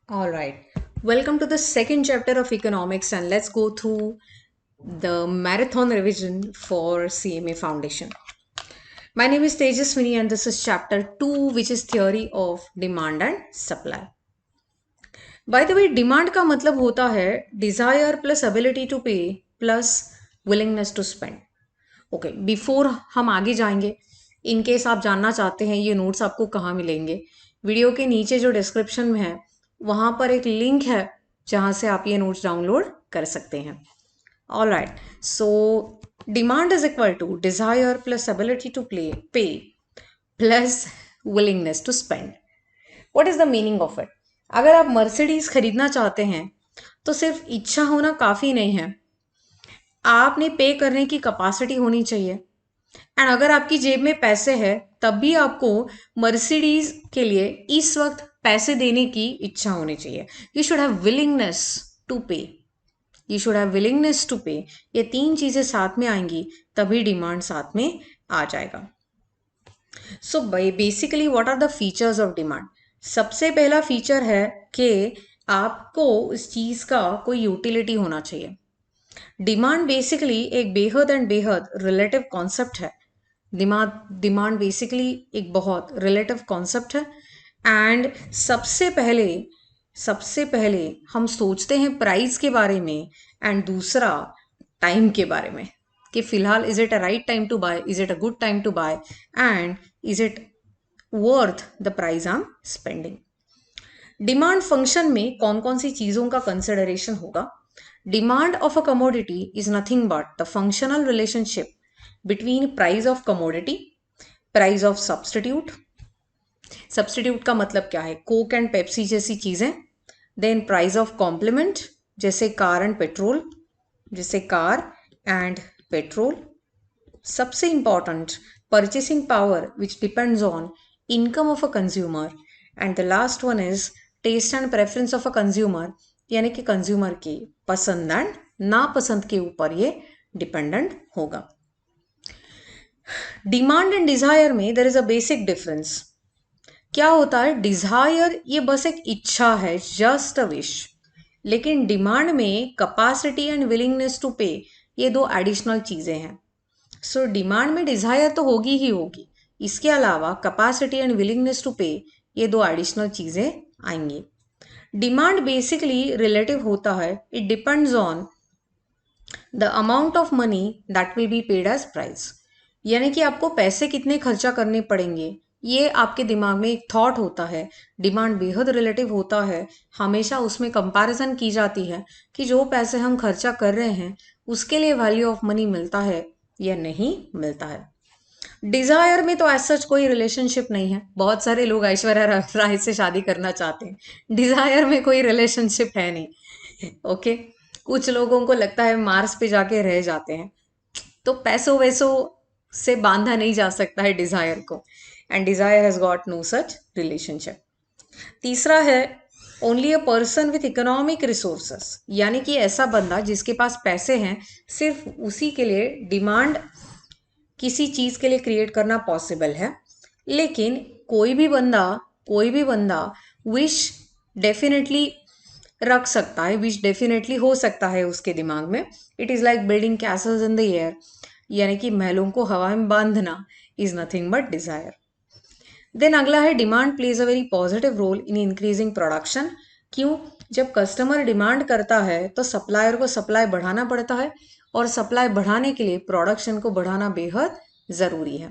All right. Welcome to the second chapter of economics, and let's go through the marathon revision for CMA Foundation. My name is Tejaswini, and this is chapter 2, which is theory of demand and supply. By the way, demand का मतलब होता है desire plus ability to pay plus willingness to spend. Okay before हम आगे जाएंगे, in case आप जानना चाहते हैं ये नोट्स आपको कहाँ मिलेंगे, वीडियो के नीचे जो डिस्क्रिप्शन में है वहाँ पर एक लिंक है जहाँ से आप ये नोट्स डाउनलोड कर सकते हैं. All right, so demand is equal to desire plus ability to play pay plus willingness to spend. What is the meaning of it? अगर आप मर्सिडीज खरीदना चाहते हैं तो सिर्फ इच्छा होना काफ़ी नहीं है, आपने पे करने की कैपेसिटी होनी चाहिए. एंड अगर आपकी जेब में पैसे हैं तब भी आपको मर्सिडीज के लिए इस वक्त पैसे देने की इच्छा होनी चाहिए. You should have willingness to pay. You should have willingness to pay. ये तीन चीजें साथ में आएंगी तभी डिमांड साथ में आ जाएगा. So basically what are the features of demand? सबसे पहला फीचर है कि आपको इस चीज का कोई यूटिलिटी होना चाहिए. डिमांड बेसिकली एक बेहद एंड बेहद रिलेटिव कॉन्सेप्ट है. डिमांड बेसिकली एक बहुत रिलेटिव कॉन्सेप्ट है. एंड सबसे पहले हम सोचते हैं प्राइस के बारे में एंड दूसरा टाइम के बारे में कि फिलहाल is it a right time to buy, is it a good time to buy, and is it worth the price I am spending. Demand function में कौन कौन सी चीजों का कंसिडरेशन होगा? Demand of a commodity is nothing but the functional relationship between price of commodity, price of substitute. Substitute का मतलब क्या है? कोक एंड पेप्सी जैसी चीजें. देन प्राइस ऑफ कॉम्प्लीमेंट जैसे कार एंड पेट्रोल, जैसे कार एंड पेट्रोल. सबसे important purchasing power which depends on income of a consumer. And the last one is taste and preference of a consumer, यानी कि consumer की पसंद and नापसंद के ऊपर ये डिपेंडेंट होगा. डिमांड एंड डिजायर में there is a basic difference. क्या होता है? डिजायर ये बस एक इच्छा है, जस्ट अ विश. लेकिन डिमांड में capacity and willingness to pay ये दो एडिशनल चीजें हैं. सो डिमांड में डिजायर तो होगी ही होगी, इसके अलावा capacity and willingness to pay ये दो एडिशनल चीजें आएंगी. डिमांड बेसिकली रिलेटिव होता है. It depends on the amount of money that will be paid as price, यानी कि आपको पैसे कितने खर्चा करने पड़ेंगे ये आपके दिमाग में एक थॉट होता है. डिमांड बेहद रिलेटिव होता है. हमेशा उसमें कंपैरिजन की जाती है कि जो पैसे हम खर्चा कर रहे हैं उसके लिए वैल्यू ऑफ मनी मिलता है या नहीं मिलता है. डिजायर में तो ऐसा कोई रिलेशनशिप नहीं है. बहुत सारे लोग ऐश्वर्या राय से शादी करना चाहते हैं, डिजायर में कोई रिलेशनशिप है नहीं. ओके कुछ लोगों को लगता है मार्स पे जाके रह जाते हैं, तो पैसों वैसों से बांधा नहीं जा सकता है डिजायर को. And desire has got no such relationship. तीसरा है only a person with economic resources, यानी कि ऐसा बंदा जिसके पास पैसे हैं सिर्फ उसी के लिए डिमांड किसी चीज के लिए क्रिएट करना पॉसिबल है. लेकिन कोई भी बंदा विश डेफिनेटली रख सकता है, विश डेफिनेटली हो सकता है उसके दिमाग में. It is like building castles in the air, यानी कि महलों को हवा में बांधना is nothing but desire. Then अगला है demand plays a very positive role in increasing production. क्यों? जब कस्टमर डिमांड करता है तो सप्लायर को सप्लाई बढ़ाना पड़ता है, और सप्लाई बढ़ाने के लिए प्रोडक्शन को बढ़ाना बेहद ज़रूरी है.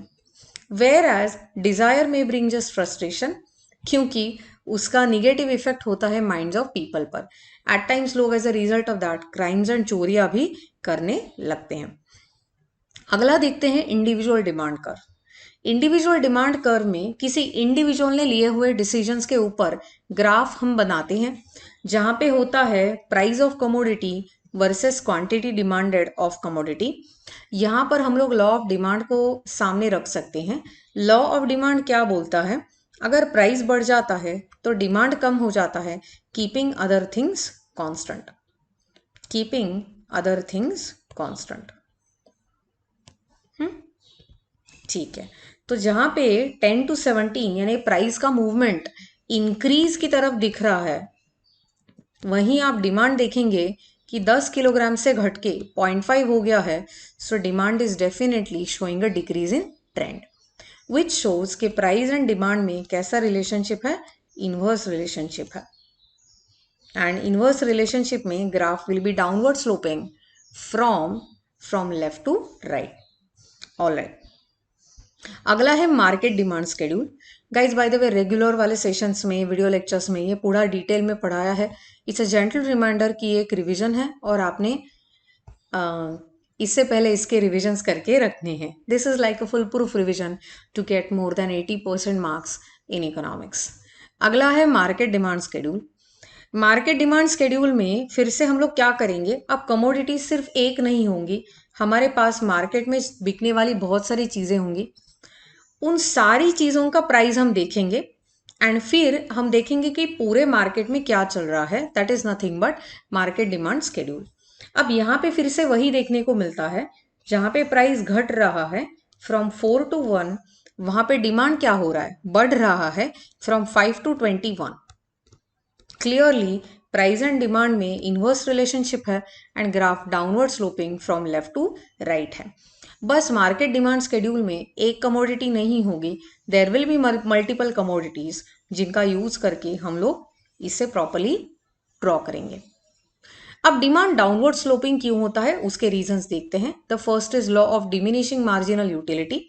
वेयर एज डिज़ायर में ब्रिंग जस्ट फ्रस्ट्रेशन, क्योंकि उसका निगेटिव इफेक्ट होता है माइंड्स ऑफ पीपल पर. एट टाइम्स लोग as a result of that crimes and चोरियां भी करने लगते हैं. अगला देखते हैं individual demand curve. Individual demand curve में किसी इंडिविजुअल ने लिए हुए डिसीजंस के ऊपर ग्राफ हम बनाते हैं, जहां पे होता है price of commodity versus quantity demanded of commodity. यहाँ पर हम लोग लॉ ऑफ डिमांड को सामने रख सकते हैं. लॉ ऑफ डिमांड क्या बोलता है? अगर प्राइस बढ़ जाता है तो डिमांड कम हो जाता है, keeping other things constant. Keeping other things constant. ठीक है, तो जहां पे 10 to 17 यानी प्राइस का मूवमेंट इंक्रीज की तरफ दिख रहा है, वहीं आप डिमांड देखेंगे कि 10 किलोग्राम से घट के 0.5 हो गया है, so demand is definitely showing a decrease in trend, which shows कि प्राइस एंड डिमांड में कैसा रिलेशनशिप है, इनवर्स रिलेशनशिप है। एंड इनवर्स रिलेशनशिप में graph will be downward sloping from left to right. Alright, अगला है market demand schedule. Guys by the way regular वाले sessions में, वीडियो लेक्चर्स में ये पूरा डिटेल में पढ़ाया है। इट्स अ जेंटल रिमाइंडर की एक रिवीजन है और आपने इससे पहले इसके रिविजन्स करके रखने हैं। This is like a foolproof revision to get more than 80% marks in economics. अगला है market demand schedule. Market demand schedule में फिर से हम लोग क्या करेंगे, अब कमोडिटीज सिर्फ एक नहीं होंगी, हमारे पास मार्केट में बिकने वाली बहुत सारी चीजें होंगी। उन सारी चीजों का प्राइस हम देखेंगे एंड फिर हम देखेंगे कि पूरे मार्केट में क्या चल रहा है। That is nothing but market demand schedule. अब यहाँ पे फिर से वही देखने को मिलता है, जहां पे प्राइस घट रहा है फ्रॉम 4 to 1, वहां पे डिमांड क्या हो रहा है, बढ़ रहा है from 5 to 21। Clearly price and demand में इनवर्स रिलेशनशिप है and graph downward sloping from left to right है। बस मार्केट डिमांड शेड्यूल में एक कमोडिटी नहीं होगी, there will be multiple commodities जिनका यूज करके हम लोग इसे प्रॉपरली ड्रॉ करेंगे। अब डिमांड डाउनवर्ड स्लोपिंग क्यों होता है उसके रीजंस देखते हैं। The first is law of diminishing marginal utility.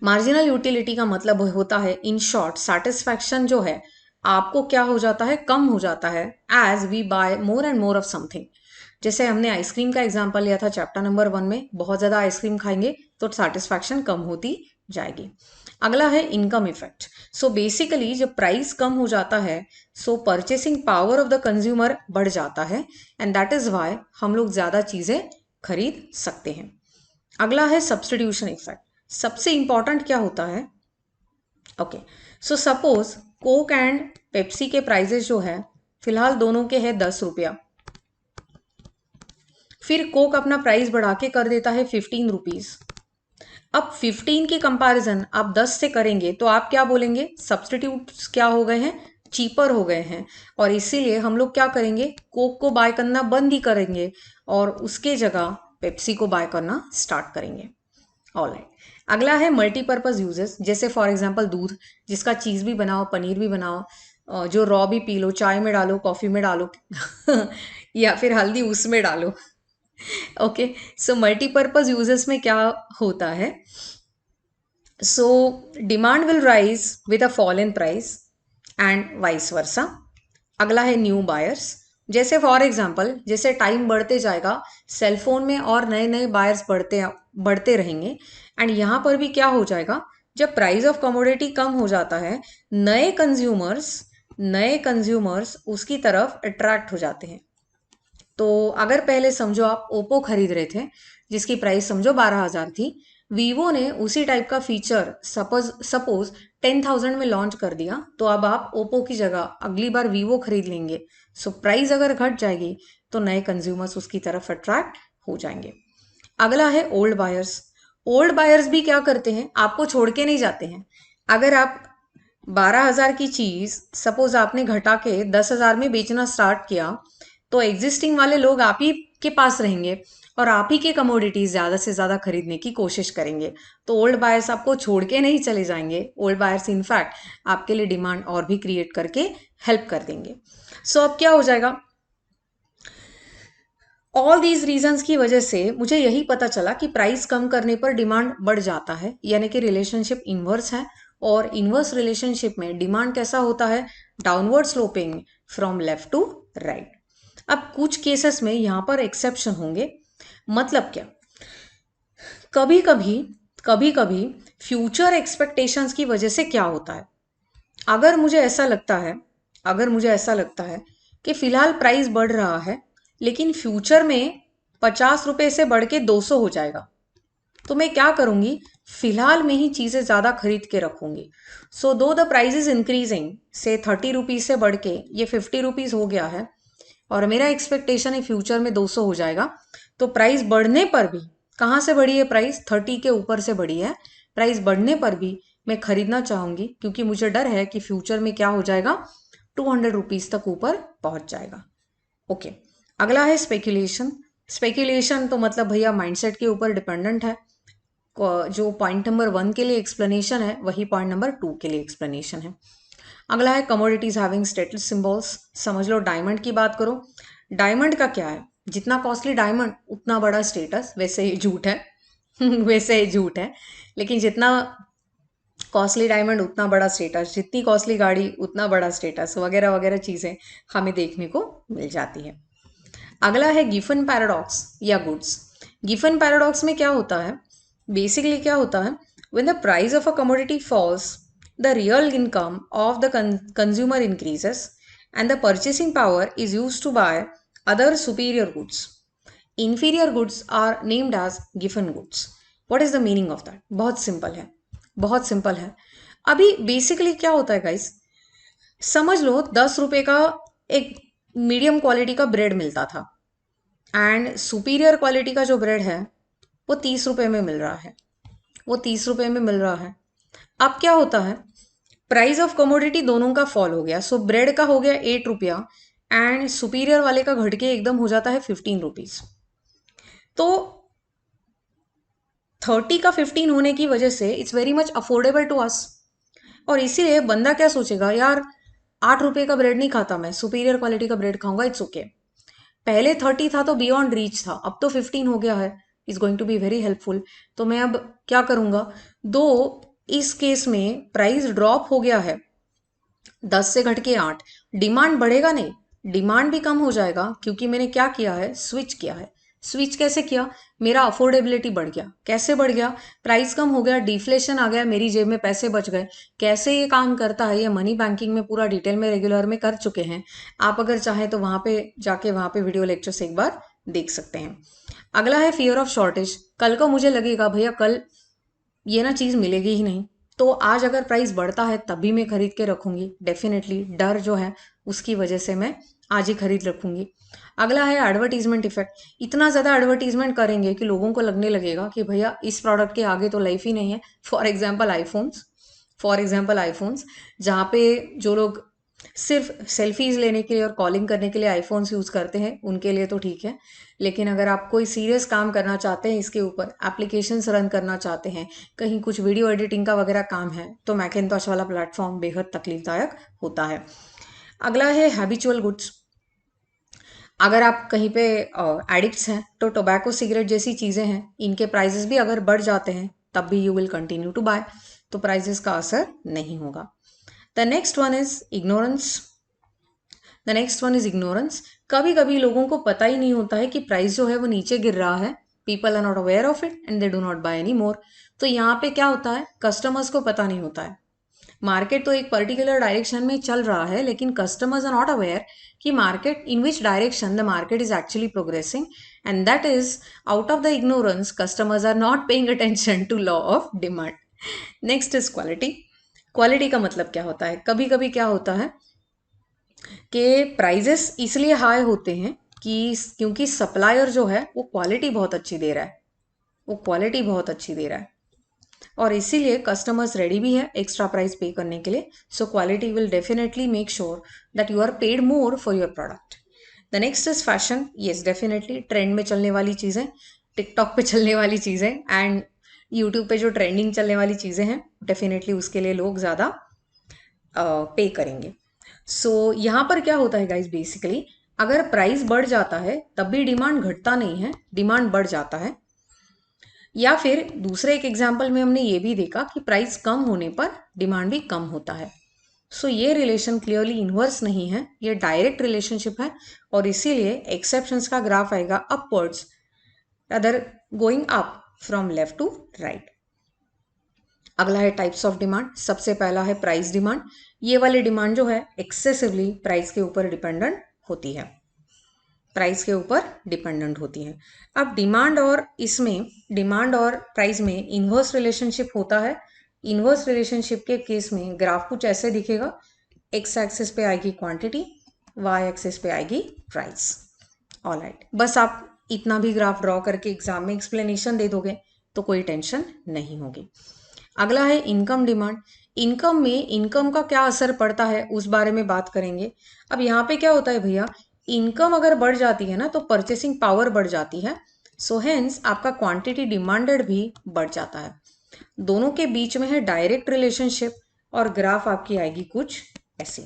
Marginal utility का मतलब होता है, इन शॉर्ट, सेटिस्फैक्शन जो है आपको क्या हो जाता है, कम हो जाता है as we buy more and more of something. जैसे हमने आइसक्रीम का एग्जांपल लिया था चैप्टर नंबर 1 में, बहुत ज्यादा आइसक्रीम खाएंगे तो सेटिस्फैक्शन कम होती जाएगी। अगला है इनकम इफेक्ट। सो बेसिकली जब प्राइस कम हो जाता है, so purchasing power of the consumer बढ़ जाता है एंड दैट इज वाई हम लोग ज्यादा चीजें खरीद सकते हैं। अगला है सब्स्टिट्यूशन इफेक्ट। सबसे इंपॉर्टेंट क्या होता है, okay, so suppose Coke and Pepsi के प्राइजेस जो है फिलहाल दोनों के है 10 रुपया, फिर कोक अपना प्राइस बढ़ा के कर देता है 15 रुपीज। अब 15 की कंपैरिजन आप 10 से करेंगे तो आप क्या बोलेंगे, सब्स्टिट्यूट्स क्या हो गए हैं, चीपर हो गए हैं, और इसीलिए हम लोग क्या करेंगे, कोक को बाय करना बंद ही करेंगे और उसके जगह पेप्सी को बाय करना स्टार्ट करेंगे। ऑलराइट, अगला है मल्टीपर्पज यूजेस। जैसे फॉर एग्जांपल दूध, जिसका चीज भी बनाओ, पनीर भी बनाओ, जो रॉ भी पी लो, चाय में डालो, कॉफी में डालो या फिर हल्दी उसमें डालो। ओके, सो मल्टीपर्पज यूजेस में क्या होता है, so demand will rise with a fall in price and vice versa. अगला है न्यू बायर्स। जैसे फॉर एग्जांपल जैसे टाइम बढ़ते जाएगा, सेलफोन में और नए नए बायर्स बढ़ते रहेंगे एंड यहाँ पर भी क्या हो जाएगा, जब प्राइस ऑफ कमोडिटी कम हो जाता है, नए कंज्यूमर्स उसकी तरफ अट्रैक्ट हो जाते हैं। तो अगर पहले समझो आप ओप्पो खरीद रहे थे जिसकी प्राइस समझो 12,000 थी, वीवो ने उसी टाइप का फीचर सपोज 10,000 में लॉन्च कर दिया, तो अब आप ओप्पो की जगह अगली बार वीवो खरीद लेंगे। सो प्राइस अगर घट जाएगी तो नए कंज्यूमर्स उसकी तरफ अट्रैक्ट हो जाएंगे। अगला है ओल्ड बायर्स। ओल्ड बायर्स भी क्या करते हैं, आपको छोड़ के नहीं जाते हैं। अगर आप 12,000 की चीज सपोज आपने घटा के 10,000 में बेचना स्टार्ट किया, तो एग्जिस्टिंग वाले लोग आप ही के पास रहेंगे और आप ही के कमोडिटीज ज्यादा से ज्यादा खरीदने की कोशिश करेंगे। तो ओल्ड बायर्स आपको छोड़ के नहीं चले जाएंगे। ओल्ड बायर्स इनफैक्ट आपके लिए डिमांड और भी क्रिएट करके हेल्प कर देंगे। सो अब क्या हो जाएगा, ऑल दीज रीजंस की वजह से मुझे यही पता चला कि प्राइस कम करने पर डिमांड बढ़ जाता है, यानी कि रिलेशनशिप इनवर्स है। और इनवर्स रिलेशनशिप में डिमांड कैसा होता है, downward sloping from left to right. अब कुछ केसेस में यहां पर एक्सेप्शन होंगे। मतलब क्या, कभी कभी फ्यूचर एक्सपेक्टेशंस की वजह से क्या होता है, अगर मुझे ऐसा लगता है कि फिलहाल प्राइस बढ़ रहा है लेकिन फ्यूचर में 50 रुपए से बढ़ के 200 हो जाएगा, तो मैं क्या करूंगी, फिलहाल में ही चीजें ज्यादा खरीद के रखूंगी। सो दो द प्राइस इज इंक्रीजिंग, से 30 रुपीज से बढ़ के ये 50 रुपीज हो गया है और मेरा एक्सपेक्टेशन है फ्यूचर में 200 हो जाएगा, तो प्राइस बढ़ने पर भी, कहाँ से बढ़ी है प्राइस, 30 के ऊपर से बढ़ी है, प्राइस बढ़ने पर भी मैं खरीदना चाहूंगी क्योंकि मुझे डर है कि फ्यूचर में क्या हो जाएगा, 200 रुपीज तक ऊपर पहुंच जाएगा। ओके, अगला है स्पेक्यूलेशन। स्पेक्यूलेशन तो मतलब भैया माइंडसेट के ऊपर डिपेंडेंट है। जो पॉइंट नंबर 1 के लिए एक्सप्लेनेशन है वही पॉइंट नंबर 2 के लिए एक्सप्लेनेशन है। अगला है कमोडिटीज हैविंग स्टेटस सिंबल्स। समझ लो डायमंड की बात करो, डायमंड का क्या है, जितना कॉस्टली डायमंड उतना बड़ा स्टेटस। वैसे ये झूठ है वैसे ये झूठ है, लेकिन जितना कॉस्टली डायमंड उतना बड़ा स्टेटस, जितनी कॉस्टली गाड़ी उतना बड़ा स्टेटस, वगैरह वगैरह चीजें हमें देखने को मिल जाती है। अगला है गिफन पैराडॉक्स या गुड्स। गिफन पैराडॉक्स में क्या होता है, बेसिकली क्या होता है, when the price of a commodity falls the real income of the consumer increases and the purchasing power is used to buy other superior goods. Inferior goods are named as Giffen goods. What is the meaning of that? बहुत simple है, बहुत simple है। अभी basically क्या होता है guys, समझ लो 10 रुपए का एक मीडियम क्वालिटी का ब्रेड मिलता था एंड सुपीरियर क्वालिटी का जो ब्रेड है वो 30 रुपए में मिल रहा है, वो 30 रुपए में मिल रहा है। अब क्या होता है, प्राइस ऑफ कमोडिटी दोनों का फॉल हो गया। सो ब्रेड का हो गया 8 रुपया एंड सुपीरियर वाले का घट के एकदम हो जाता है 15 रुपीज। तो 30 का 15 होने की वजह से it's very much affordable to us. और इसीलिए बंदा क्या सोचेगा, यार 8 रुपए का ब्रेड नहीं खाता, मैं सुपीरियर क्वालिटी का ब्रेड खाऊंगा, इट्स ओके। पहले 30 था तो बियॉन्ड रीच था, अब तो 15 हो गया है, is going to be very helpful. तो मैं अब क्या करूंगा, दो इस केस में प्राइस ड्रॉप हो गया है 10 से घट के 8, डिमांड बढ़ेगा नहीं, डिमांड भी कम हो जाएगा, क्योंकि मैंने क्या किया है, स्विच किया है। स्विच कैसे किया, मेरा अफोर्डेबिलिटी बढ़ गया। कैसे बढ़ गया, प्राइस कम हो गया, डिफ्लेशन आ गया, मेरी जेब में पैसे बच गए। कैसे ये काम करता है, ये मनी बैंकिंग में पूरा डिटेल में रेगुलर में कर चुके हैं। आप अगर चाहें तो वहां पे जाके वहां पे वीडियो लेक्चर्स एक बार देख सकते हैं। अगला है फियर ऑफ शॉर्टेज। कल को मुझे लगेगा भैया कल ये ना चीज मिलेगी ही नहीं, तो आज अगर प्राइस बढ़ता है तभी मैं खरीद के रखूंगी। डेफिनेटली डर जो है उसकी वजह से मैं आज ही खरीद रखूंगी। अगला है एडवर्टीजमेंट इफेक्ट। इतना ज्यादा एडवर्टीजमेंट करेंगे कि लोगों को लगने लगेगा कि भैया इस प्रोडक्ट के आगे तो लाइफ ही नहीं है। फॉर एग्जाम्पल आईफोन्स, जहाँ पे जो लोग सिर्फ सेल्फीज लेने के लिए और कॉलिंग करने के लिए आईफोन्स यूज करते हैं उनके लिए तो ठीक है, लेकिन अगर आप कोई सीरियस काम करना चाहते हैं, इसके ऊपर एप्लीकेशंस रन करना चाहते हैं, कहीं कुछ वीडियो एडिटिंग का वगैरह काम है, तो मैकिन्टॉश वाला प्लेटफॉर्म बेहद तकलीफदायक होता है। अगला है हैबिचुअल गुड्स। अगर आप कहीं पे एडिक्ट्स हैं तो टोबैको सिगरेट जैसी चीज़ें हैं, इनके प्राइजेस भी अगर बढ़ जाते हैं तब भी you will continue to buy, तो प्राइजेस का असर नहीं होगा। The next one is ignorance. कभी कभी लोगों को पता ही नहीं होता है कि प्राइस जो है वो नीचे गिर रहा है। People are not aware of it and they do not buy any more. तो यहाँ पे क्या होता है, कस्टमर्स को पता नहीं होता है। मार्केट तो एक पर्टिकुलर डायरेक्शन में चल रहा है, लेकिन कस्टमर्स आर नॉट अवेयर कि market in which direction the market is actually progressing, and that is out of the ignorance customers are not paying attention to law of demand. Next is quality. Quality का मतलब क्या होता है, कभी कभी क्या होता है कि प्राइजेस इसलिए हाई होते हैं कि क्योंकि सप्लायर जो है वो क्वालिटी बहुत अच्छी दे रहा है, वो क्वालिटी बहुत अच्छी दे रहा है, और इसीलिए कस्टमर्स रेडी भी है एक्स्ट्रा प्राइस पे करने के लिए। So quality will definitely make sure that you are paid more for your product. The next is fashion. Yes definitely trend में चलने वाली चीज़ें, टिकटॉक पे चलने वाली चीज़ें एंड यूट्यूब पे जो ट्रेंडिंग चलने वाली चीज़ें हैं, डेफिनेटली उसके लिए लोग ज़्यादा पे करेंगे। सो यहाँ पर क्या होता है गाइज, बेसिकली अगर प्राइस बढ़ जाता है तब भी डिमांड घटता नहीं है, डिमांड बढ़ जाता है। या फिर दूसरे एक एग्जाम्पल में हमने ये भी देखा कि प्राइस कम होने पर डिमांड भी कम होता है। सो ये रिलेशन क्लियरली इनवर्स नहीं है, ये डायरेक्ट रिलेशनशिप है, और इसीलिए एक्सेप्शंस का ग्राफ आएगा upwards other going up from left to right. अगला है टाइप्स ऑफ डिमांड। सबसे पहला है प्राइस डिमांड। ये वाली डिमांड जो है एक्सेसिवली प्राइस के ऊपर डिपेंडेंट होती है, प्राइस के ऊपर डिपेंडेंट होती है। अब डिमांड और प्राइस में इन्वर्स रिलेशनशिप होता है। इन्वर्स रिलेशनशिप के केस में ग्राफ कुछ ऐसे दिखेगा, एक्स एक्सिस पे आएगी क्वांटिटी, वाई एक्सिस पे आएगी प्राइस। ऑलराइट, बस आप इतना भी ग्राफ ड्रॉ करके एग्जाम में एक्सप्लेनेशन दे दोगे तो कोई टेंशन नहीं होगी। अगला है इनकम डिमांड। इनकम में इनकम का क्या असर पड़ता है उस बारे में बात करेंगे। अब यहाँ पे क्या होता है भैया, इनकम अगर बढ़ जाती है ना तो परचेसिंग पावर बढ़ जाती है, सो हेंस आपका क्वांटिटी डिमांडेड भी बढ़ जाता है। दोनों के बीच में है डायरेक्ट रिलेशनशिप और ग्राफ आपकी आएगी कुछ ऐसी।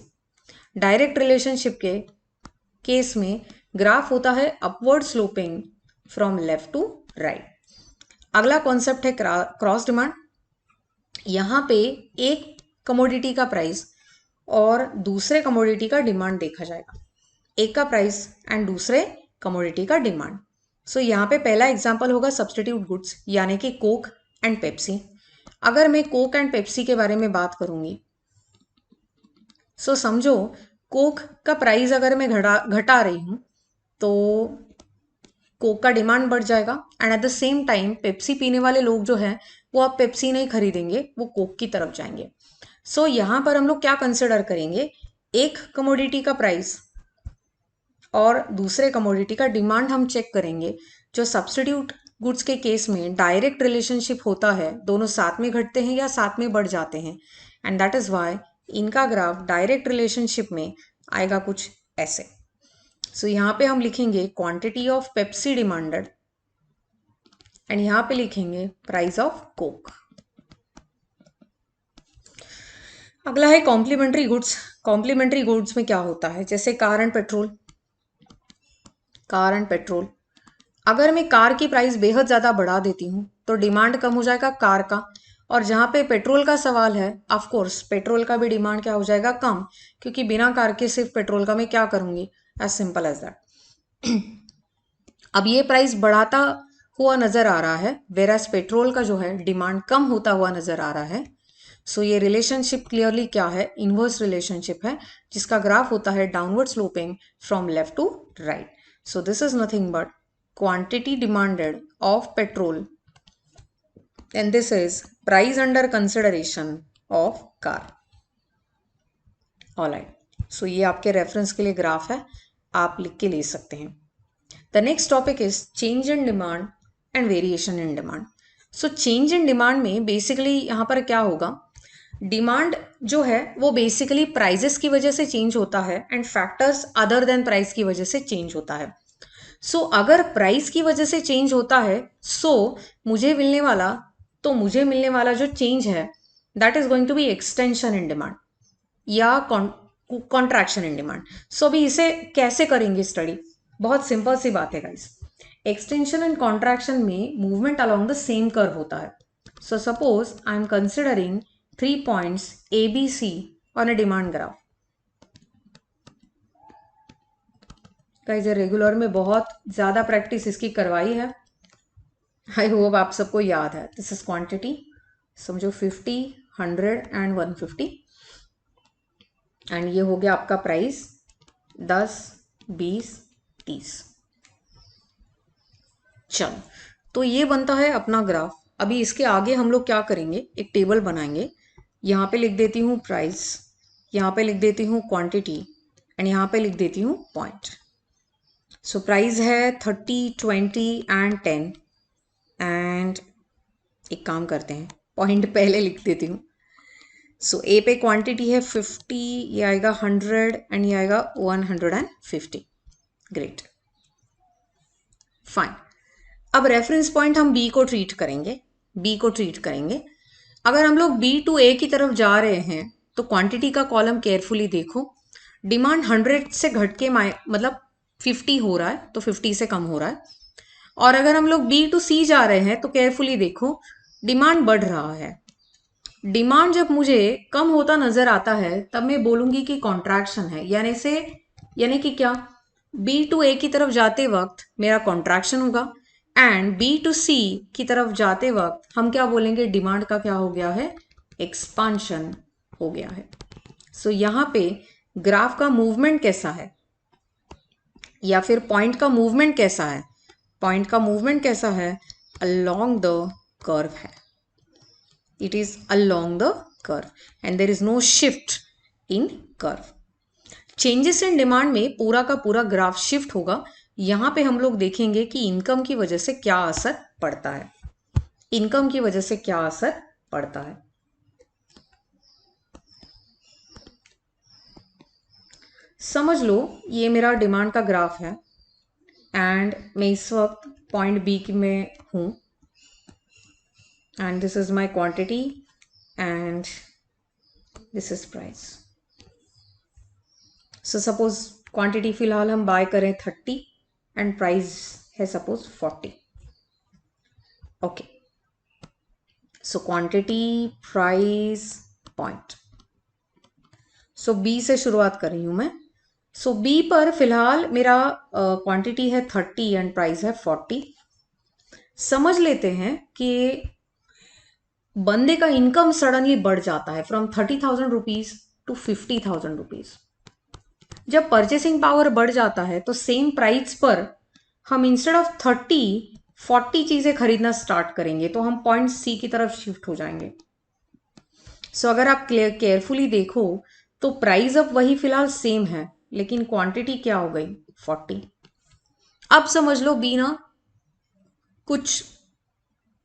डायरेक्ट रिलेशनशिप के केस में ग्राफ होता है upward sloping from left to right. अगला कॉन्सेप्ट है क्रॉस डिमांड। यहाँ पे एक कमोडिटी का प्राइस और दूसरे कमोडिटी का डिमांड देखा जाएगा, एक का प्राइस एंड दूसरे कमोडिटी का डिमांड। सो यहाँ पे पहला एग्जांपल होगा सब्स्टिट्यूट गुड्स यानी कि कोक एंड पेप्सी। अगर मैं कोक एंड पेप्सी के बारे में बात करूंगी, सो समझो कोक का प्राइस अगर मैं घटा रही हूं तो कोक का डिमांड बढ़ जाएगा and at the same time Pepsi पीने वाले लोग जो है वो अब पेप्सी नहीं खरीदेंगे, वो कोक की तरफ जाएंगे। सो यहाँ पर हम लोग क्या कंसिडर करेंगे, एक कमोडिटी का प्राइस और दूसरे कमोडिटी का डिमांड हम चेक करेंगे। जो सब्स्टिट्यूट गुड्स के केस में डायरेक्ट रिलेशनशिप होता है, दोनों साथ में घटते हैं या साथ में बढ़ जाते हैं, एंड दैट इज वाई इनका ग्राफ डायरेक्ट रिलेशनशिप में आएगा कुछ ऐसे। सो यहाँ पे हम लिखेंगे quantity of Pepsi demanded and यहाँ पे लिखेंगे प्राइस ऑफ कोक। अगला है कॉम्प्लीमेंट्री गुड्स। कॉम्प्लीमेंट्री गुड्स में क्या होता है, जैसे car and petrol. Car and petrol, अगर मैं कार की प्राइस बेहद ज़्यादा बढ़ा देती हूँ तो डिमांड कम हो जाएगा कार का, और जहाँ पे पेट्रोल का सवाल है ऑफ कोर्स पेट्रोल का भी डिमांड क्या हो जाएगा, कम, क्योंकि बिना कार के सिर्फ पेट्रोल का मैं क्या करूँगी, एज सिंपल एज दैट। अब ये प्राइस बढ़ाता हुआ नज़र आ रहा है, वेरास पेट्रोल का जो है डिमांड कम होता हुआ नज़र आ रहा है। सो ये रिलेशनशिप क्लियरली क्या है, इनवर्स रिलेशनशिप है, जिसका ग्राफ होता है downward sloping from left to right. So this is nothing but quantity demanded of petrol and this is price under consideration of car. Alright, so ये आपके रेफरेंस के लिए ग्राफ है, आप लिख के ले सकते हैं। The next topic is change in demand and variation in demand. So change in demand में बेसिकली यहाँ पर क्या होगा, डिमांड जो है वो बेसिकली प्राइजेस की वजह से चेंज होता है and factors other than price की वजह से चेंज होता है। सो अगर प्राइस की वजह से चेंज होता है, मुझे मिलने वाला जो चेंज है that is going to be extension in demand या कॉन्ट्रैक्शन इन डिमांड। सो अभी इसे कैसे करेंगे स्टडी, बहुत सिंपल सी बात है गाइस। एक्सटेंशन एंड कॉन्ट्रैक्शन में movement along the same curve होता है। So suppose I am considering 3 points ABC on a demand graph. Guys regular में बहुत ज़्यादा प्रैक्टिस इसकी करवाई है, आई होप आप सबको याद है। दिस इज क्वांटिटी, समझो 50, 100 एंड 150 एंड ये हो गया आपका प्राइस 10, 20, 30। चलो, तो ये बनता है अपना ग्राफ। अभी इसके आगे हम लोग क्या करेंगे, एक टेबल बनाएंगे। यहाँ पे लिख देती हूँ प्राइस, यहाँ पे लिख देती हूँ क्वांटिटी एंड यहाँ पे लिख देती हूँ पॉइंट। सो प्राइस है 30, 20 एंड 10 एंड एक काम करते हैं, पॉइंट पहले लिख देती हूँ। सो ए पे क्वांटिटी है 50, ये आएगा 100 एंड ये आएगा 150। Great, fine. अब रेफरेंस पॉइंट हम बी को ट्रीट करेंगे। अगर हम लोग बी टू ए की तरफ जा रहे हैं तो क्वांटिटी का कॉलम केयरफुली देखो। डिमांड 100 से घट के मतलब 50 हो रहा है, तो 50 से कम हो रहा है। और अगर हम लोग बी टू सी जा रहे हैं तो केयरफुली देखो, डिमांड बढ़ रहा है। डिमांड जब मुझे कम होता नजर आता है तब मैं बोलूंगी कि कॉन्ट्रैक्शन है, यानी कि क्या, बी टू ए की तरफ जाते वक्त मेरा कॉन्ट्रैक्शन होगा एंड बी टू सी की तरफ जाते वक्त हम क्या बोलेंगे, डिमांड का क्या हो गया है, एक्सपांशन हो गया है। सो यहाँ पे ग्राफ का मूवमेंट कैसा है या फिर पॉइंट का मूवमेंट कैसा है, अलोंग द कर्व है। It is along the curve and there is no shift in curve. Changes in demand में पूरा का पूरा ग्राफ शिफ्ट होगा। यहाँ पे हम लोग देखेंगे कि इनकम की वजह से क्या असर पड़ता है, पड़ता है। समझ लो ये मेरा डिमांड का ग्राफ है एंड मैं इस वक्त पॉइंट बी में हूँ and this is my quantity and this is price. So suppose quantity फिलहाल हम बाय करें 30 एंड प्राइस है suppose 40। Okay, so quantity price point. So B से शुरुआत कर रही हूं मैं। सो बी पर फिलहाल मेरा क्वांटिटी है 30 एंड प्राइस है 40। समझ लेते हैं कि बंदे का इनकम सडनली बढ़ जाता है फ्रॉम 30,000 रुपीज टू 50,000 रुपीज। जब परचेसिंग पावर बढ़ जाता है तो सेम प्राइस पर हम इंस्टेड ऑफ 40 चीजें खरीदना स्टार्ट करेंगे, तो हम पॉइंट सी की तरफ शिफ्ट हो जाएंगे। सो अगर आप केयरफुली देखो तो प्राइस अब वही फिलहाल सेम है, लेकिन क्वांटिटी क्या हो गई 40। अब समझ लो बी ना कुछ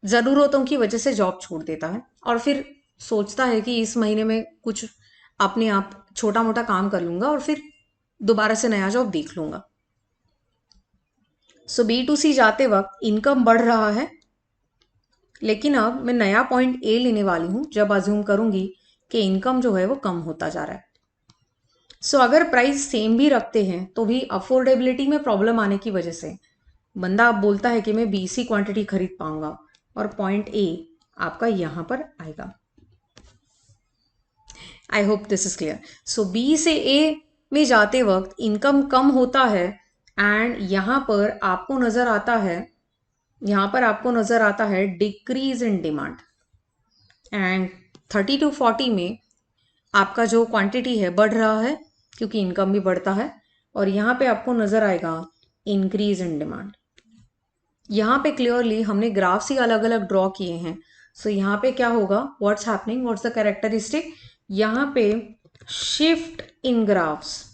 जरूरतों की वजह से जॉब छोड़ देता है और फिर सोचता है कि इस महीने में कुछ अपने आप छोटा मोटा काम कर लूंगा और फिर दोबारा से नया जॉब देख लूंगा। सो बी टू सी जाते वक्त इनकम बढ़ रहा है, लेकिन अब मैं नया पॉइंट ए लेने वाली हूं जब अज्यूम करूंगी कि इनकम जो है वो कम होता जा रहा है। सो अगर प्राइस सेम भी रखते हैं तो भी अफोर्डेबिलिटी में प्रॉब्लम आने की वजह से बंदा अब बोलता है कि मैं बी सी क्वांटिटी खरीद पाऊंगा और पॉइंट ए आपका यहां पर आएगा। I hope this is clear. So B से ए में जाते वक्त इनकम कम होता है एंड यहां पर आपको नजर आता है decrease in demand and 30 to 40 में आपका जो क्वांटिटी है बढ़ रहा है क्योंकि इनकम भी बढ़ता है और यहां पे आपको नजर आएगा इंक्रीज इन डिमांड। यहां पे क्लियरली हमने ग्राफ्स ही अलग अलग ड्रॉ किए हैं। सो यहां पे क्या होगा, what's happening, what's the characteristic, यहां पे शिफ्ट इन ग्राफ्स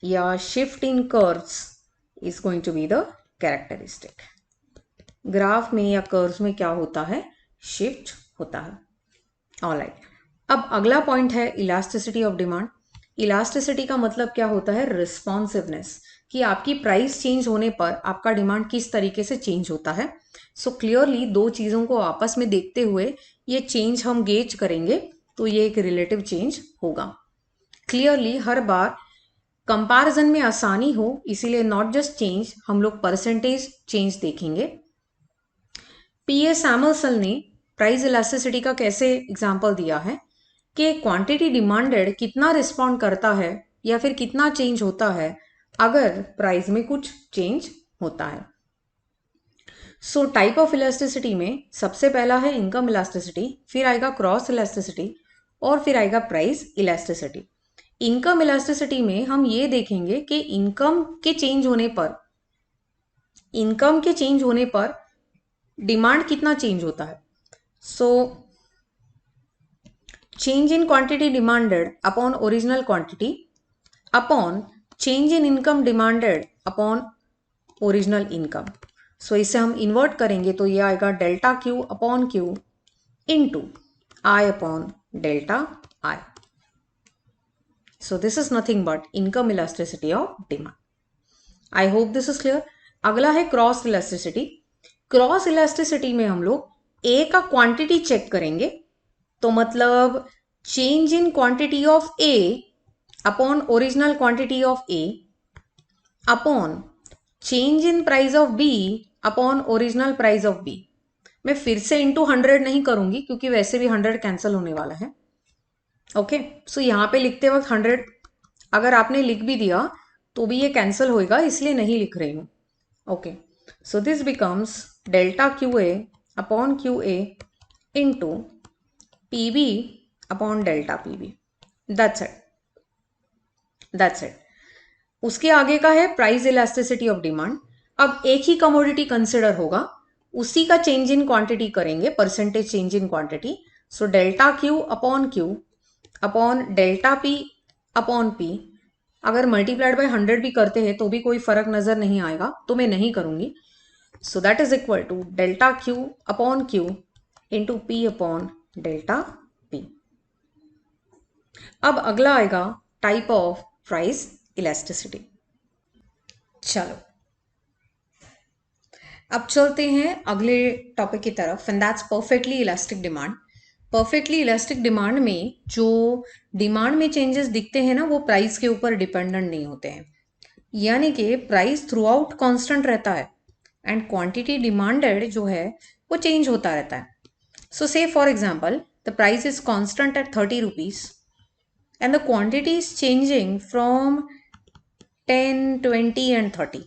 या shift in curves is going to be the characteristic. Graph में या कर्व्स में क्या होता है, शिफ्ट होता है। ऑलराइट, अब अगला पॉइंट है इलास्टिसिटी ऑफ डिमांड। इलास्टिसिटी का मतलब क्या होता है, रिस्पॉन्सिवनेस, कि आपकी प्राइस चेंज होने पर आपका डिमांड किस तरीके से चेंज होता है। सो क्लियरली दो चीजों को आपस में देखते हुए ये चेंज हम गेज करेंगे तो ये एक रिलेटिव चेंज होगा। क्लियरली हर बार कंपैरिजन में आसानी हो इसीलिए नॉट जस्ट चेंज, हम लोग परसेंटेज चेंज देखेंगे। पीए सैमुअल्सन ने प्राइस इलास्टिसिटी का कैसे एग्जाम्पल दिया है कि क्वांटिटी डिमांडेड कितना रिस्पॉन्ड करता है या फिर कितना चेंज होता है अगर प्राइस में कुछ चेंज होता है। सो टाइप ऑफ इलास्टिसिटी में सबसे पहला है इनकम इलास्टिसिटी, फिर आएगा क्रॉस इलास्टिसिटी और फिर आएगा प्राइस इलास्टिसिटी। इनकम इलास्टिसिटी में हम ये देखेंगे कि इनकम के चेंज होने पर डिमांड कितना चेंज होता है। सो change in quantity demanded upon original quantity upon change in income demanded upon original income। सो इसे हम इन्वर्ट करेंगे तो ये आएगा delta Q upon Q into I upon delta I. So this is nothing but income elasticity of demand. I hope this is clear. अगला है cross elasticity. Cross elasticity में हम लोग ए का क्वांटिटी चेक करेंगे, तो मतलब change in quantity of A upon original quantity of A upon change in price of B upon original price of B. मैं फिर से इंटू 100 नहीं करूंगी क्योंकि वैसे भी 100 कैंसिल होने वाला है। ओके, सो यहां पे लिखते वक्त 100 अगर आपने लिख भी दिया तो भी ये कैंसिल होएगा, इसलिए नहीं लिख रही हूं। Okay, so this becomes delta Q A upon Q A into PB upon delta PB। That's it. उसके आगे का है प्राइस इलास्टिसिटी ऑफ डिमांड। अब एक ही कमोडिटी कंसिडर होगा, उसी का चेंज इन क्वांटिटी करेंगे, percentage change in quantity. So delta Q upon delta P upon P। अगर मल्टीप्लाइड बाय 100 भी करते हैं तो भी कोई फर्क नजर नहीं आएगा, तो मैं नहीं करूंगी। So that is equal to delta Q upon Q into P upon delta P. अब अगला आएगा टाइप ऑफ प्राइस इलास्टिसिटी। चलो अब चलते हैं अगले टॉपिक की तरफ, and that's perfectly elastic demand. Perfectly elastic demand में जो डिमांड में चेंजेस दिखते हैं ना, वो प्राइस के ऊपर डिपेंडेंट नहीं होते हैं, यानी कि प्राइस थ्रू आउट कॉन्स्टेंट रहता है एंड क्वांटिटी डिमांडेड जो है वो चेंज होता रहता है। सो से for example the price is constant at 30 rupees and the quantity is changing from 10, 20 and 30।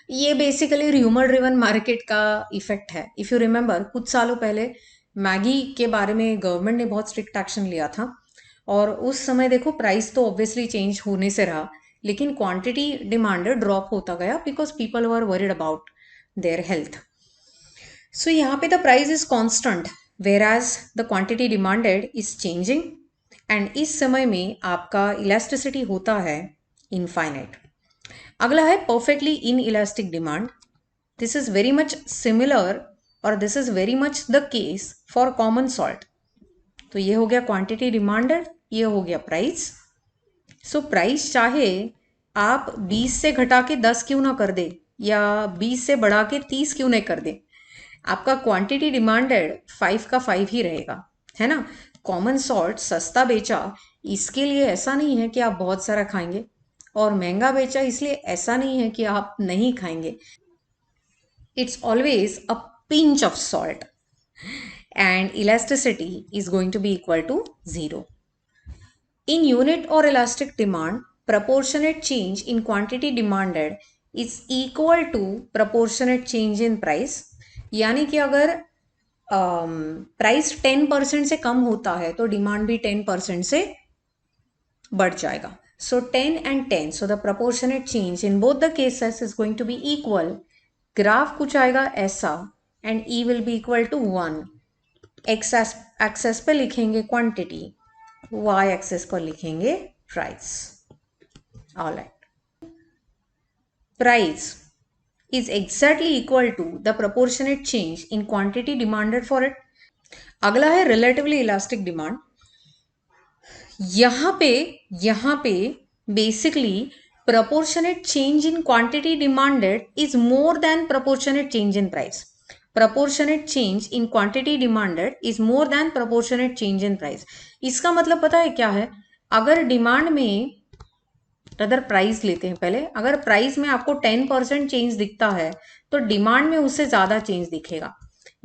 ये बेसिकली र्यूमर ड्रिवन मार्केट का इफेक्ट है। इफ़ यू रिमेंबर, कुछ सालों पहले मैगी के बारे में गवर्नमेंट ने बहुत स्ट्रिक्ट एक्शन लिया था, और उस समय देखो प्राइस तो ऑब्वियसली चेंज होने से रहा, लेकिन क्वांटिटी डिमांडेड ड्रॉप होता गया because people were worried about their health. So यहाँ पे the price is constant whereas the quantity demanded is changing, and इस समय में आपका इलास्टिसिटी होता है इनफाइनाइट। अगला है perfectly inelastic demand. This is very much similar और this is very much the case for common salt. तो ये हो गया क्वांटिटी डिमांडेड, ये हो गया प्राइस। सो प्राइस चाहे आप 20 से घटा के 10 क्यों ना कर दे, या 20 से बढ़ा के 30 क्यों नहीं कर दे, आपका क्वांटिटी डिमांडेड 5 का 5 ही रहेगा, है ना। कॉमन सॉल्ट सस्ता बेचा इसके लिए ऐसा नहीं है कि आप बहुत सारा खाएंगे, और महंगा बेचा इसलिए ऐसा नहीं है कि आप नहीं खाएंगे। It's always a pinch of salt and elasticity is going to be equal to 0। In unit or elastic demand, proportionate change in quantity demanded is equal to proportionate change in price। यानी कि अगर price 10% से कम होता है तो demand भी 10% से बढ़ जाएगा। सो 10 and 10, so the proportionate change in both the cases is going to be equal। Graph कुछ आएगा ऐसा and E will be equal to 1। Axis पे लिखेंगे क्वांटिटी, y एक्सेस पर लिखेंगे price. Alright, price is exactly equal to the proportionate change in quantity demanded for it। अगला है relatively elastic demand। यहाँ पे basically proportionate change in quantity demanded is more than proportionate change in price। proportionate change in quantity demanded is more than proportionate change in price। इसका मतलब पता है क्या है? अगर डिमांड में, अगर प्राइस लेते हैं पहले, अगर प्राइस में आपको 10% चेंज दिखता है तो डिमांड में उससे ज़्यादा चेंज दिखेगा।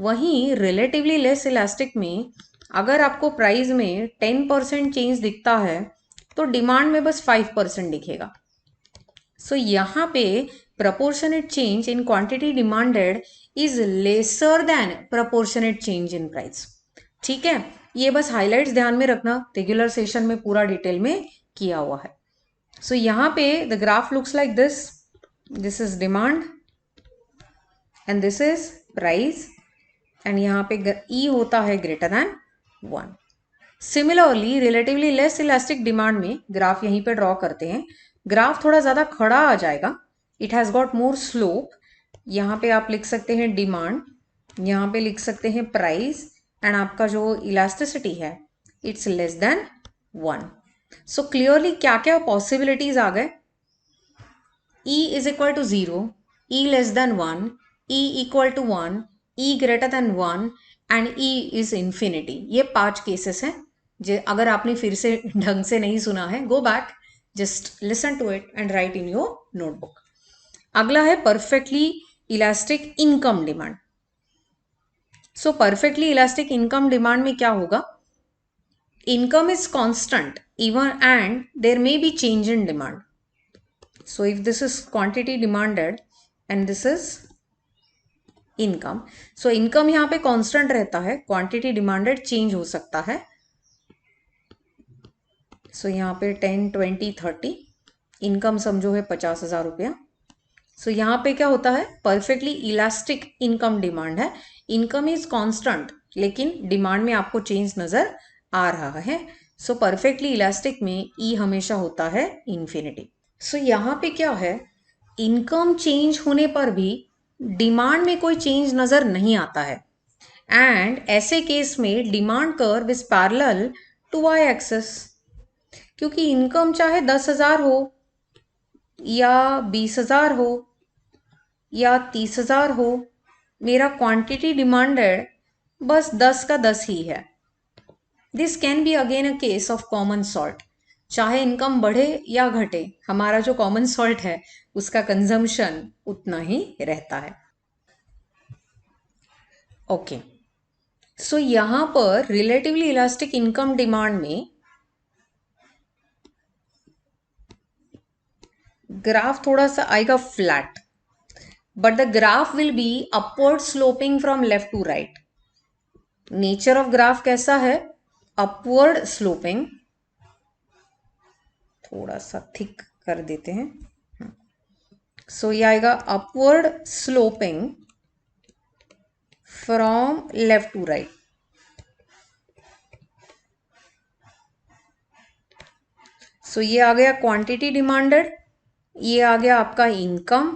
वहीं रिलेटिवली लेस इलास्टिक में अगर आपको प्राइस में 10% चेंज दिखता है तो डिमांड में बस 5% दिखेगा। सो यहाँ पे proportionate change in quantity demanded is lesser than proportionate change in price। ठीक है, ये बस हाइलाइट्स ध्यान में रखना, रेगुलर सेशन में पूरा डिटेल में किया हुआ है। सो यहाँ पे the graph looks like this, this is demand and this is price, and यहाँ पे E होता है greater than 1। Similarly relatively less elastic demand में ग्राफ यहीं पे ड्रॉ करते हैं, ग्राफ थोड़ा ज़्यादा खड़ा आ जाएगा, it has got more slope. यहाँ पे आप लिख सकते हैं डिमांड, यहाँ पे लिख सकते हैं प्राइस, एंड आपका जो इलास्टिसिटी है it's less than 1। So clearly क्या क्या पॉसिबिलिटीज आ गए? E is equal to 0, E less than 1, E equal to 1, E greater than 1 and E is infinity. ये 5 केसेस हैं। अगर आपने फिर से ढंग से नहीं सुना है, go back, just listen to it and write in your notebook. अगला है perfectly elastic income demand. So perfectly elastic income demand में क्या होगा? Income is constant even and there may be change in demand। So if this is quantity demanded and this is income, so income यहाँ पे constant रहता है, quantity demanded change हो सकता है। So यहाँ पे 10, 20, 30, income समझो है 50,000 रुपया। So यहाँ पे क्या होता है? परफेक्टली इलास्टिक इनकम डिमांड है, इनकम इज कांस्टेंट लेकिन डिमांड में आपको चेंज नजर आ रहा है। सो परफेक्टली इलास्टिक में ई हमेशा होता है इन्फिनिटी। सो यहाँ पे क्या है? इनकम चेंज होने पर भी डिमांड में कोई चेंज नजर नहीं आता है, एंड ऐसे केस में demand curve is parallel to Y axis, क्योंकि इनकम चाहे 10,000 हो या 20,000 हो या 30,000 हो, मेरा क्वांटिटी डिमांडेड बस 10 का 10 ही है. This can be again a case of common salt. चाहे इनकम बढ़े या घटे, हमारा जो कॉमन सॉल्ट है उसका कंजम्पशन उतना ही रहता है. ओके, सो यहां पर रिलेटिवली इलास्टिक इनकम डिमांड में ग्राफ थोड़ा सा आएगा flat, but the graph will be upward sloping from left to right. Nature of graph कैसा है? Upward sloping. थोड़ा सा थिक कर देते हैं. सो ये आएगा upward sloping from left to right. So ये आ गया क्वांटिटी डिमांडेड, ये आ गया आपका income.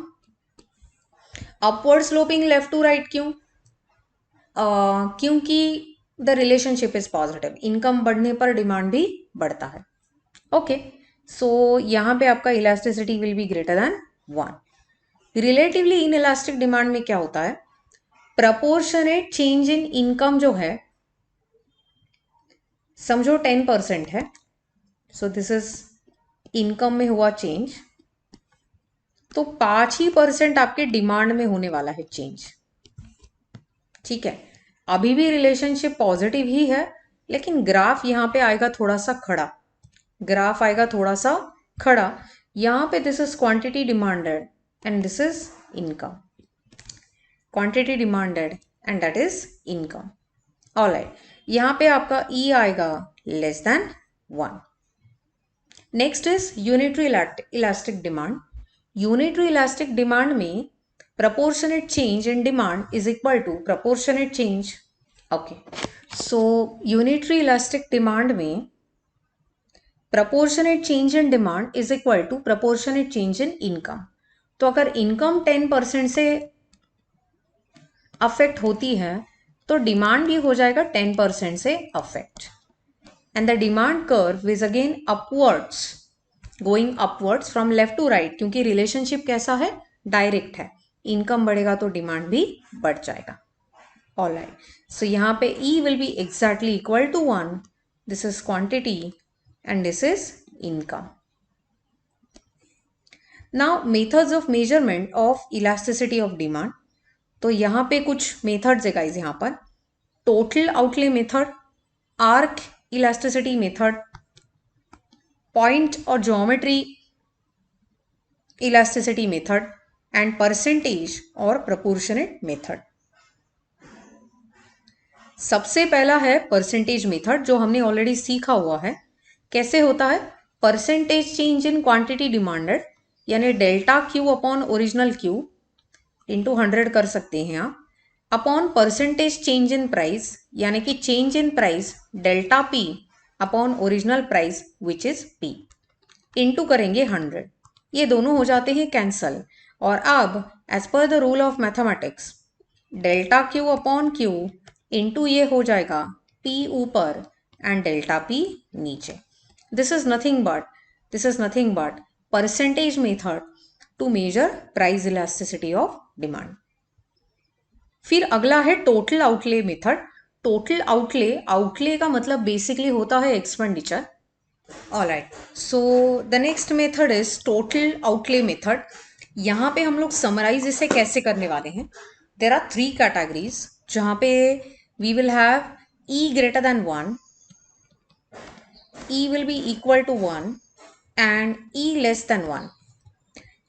Upward sloping left to right क्यों? क्योंकि the relationship is positive. Income बढ़ने पर डिमांड भी बढ़ता है. ओके, सो यहां पे आपका elasticity will be greater than 1. Relatively in elastic demand में क्या होता है? प्रपोर्शनेट चेंज इन इनकम जो है, समझो 10% है. सो दिस इज इनकम में हुआ चेंज, तो 5% आपके डिमांड में होने वाला है चेंज. ठीक है, अभी भी रिलेशनशिप पॉजिटिव ही है, लेकिन ग्राफ यहां पे आएगा थोड़ा सा खड़ा. ग्राफ आएगा थोड़ा सा खड़ा. यहां पे this is quantity demanded and this is income. Quantity demanded and that is income. Alright, यहां पे आपका ई आएगा less than 1. Next is unitary elastic demand. Unitary elastic demand में proportionate change in demand is equal to proportionate change. Okay, so unitary elastic demand में proportionate change in demand is equal to proportionate change in income. तो अगर income 10% से affect होती है तो demand भी हो जाएगा 10% से affect. And the demand curve is again upwards, going upwards from left to right, क्योंकि रिलेशनशिप कैसा है? डायरेक्ट है. इनकम बढ़ेगा तो डिमांड भी बढ़ जाएगा. ऑलराइट, सो यहां पे E will be exactly equal to 1. This is quantity and this is income. Now methods of measurement of elasticity of demand. तो यहां पे कुछ मेथड्स है गाइस. यहां पर total outlay method, arc elasticity method, point और geometry elasticity method and percentage और proportionate method. सबसे पहला है परसेंटेज मेथड, जो हमने ऑलरेडी सीखा हुआ है. कैसे होता है? Percentage change in quantity demanded, यानी delta Q upon original Q into 100 कर सकते हैं आप, upon percentage change in price, यानी कि change in price delta P upon original price which is P, into करेंगे 100. ये दोनों हो जाते हैं कैंसल. और अब as per the rule of mathematics, delta Q upon Q into ये हो जाएगा P ऊपर एंड डेल्टा P नीचे. This is nothing but percentage method to measure price elasticity of demand. फिर अगला है total outlay method. Total outlay का मतलब बेसिकली होता है expenditure. Alright, so the next method is total outlay method. यहां पे हम लोग समराइज इसे कैसे करने वाले हैं? देर आर 3 कैटेगरीज जहां पे we will have E greater than 1, E will be equal to 1 and E less than 1.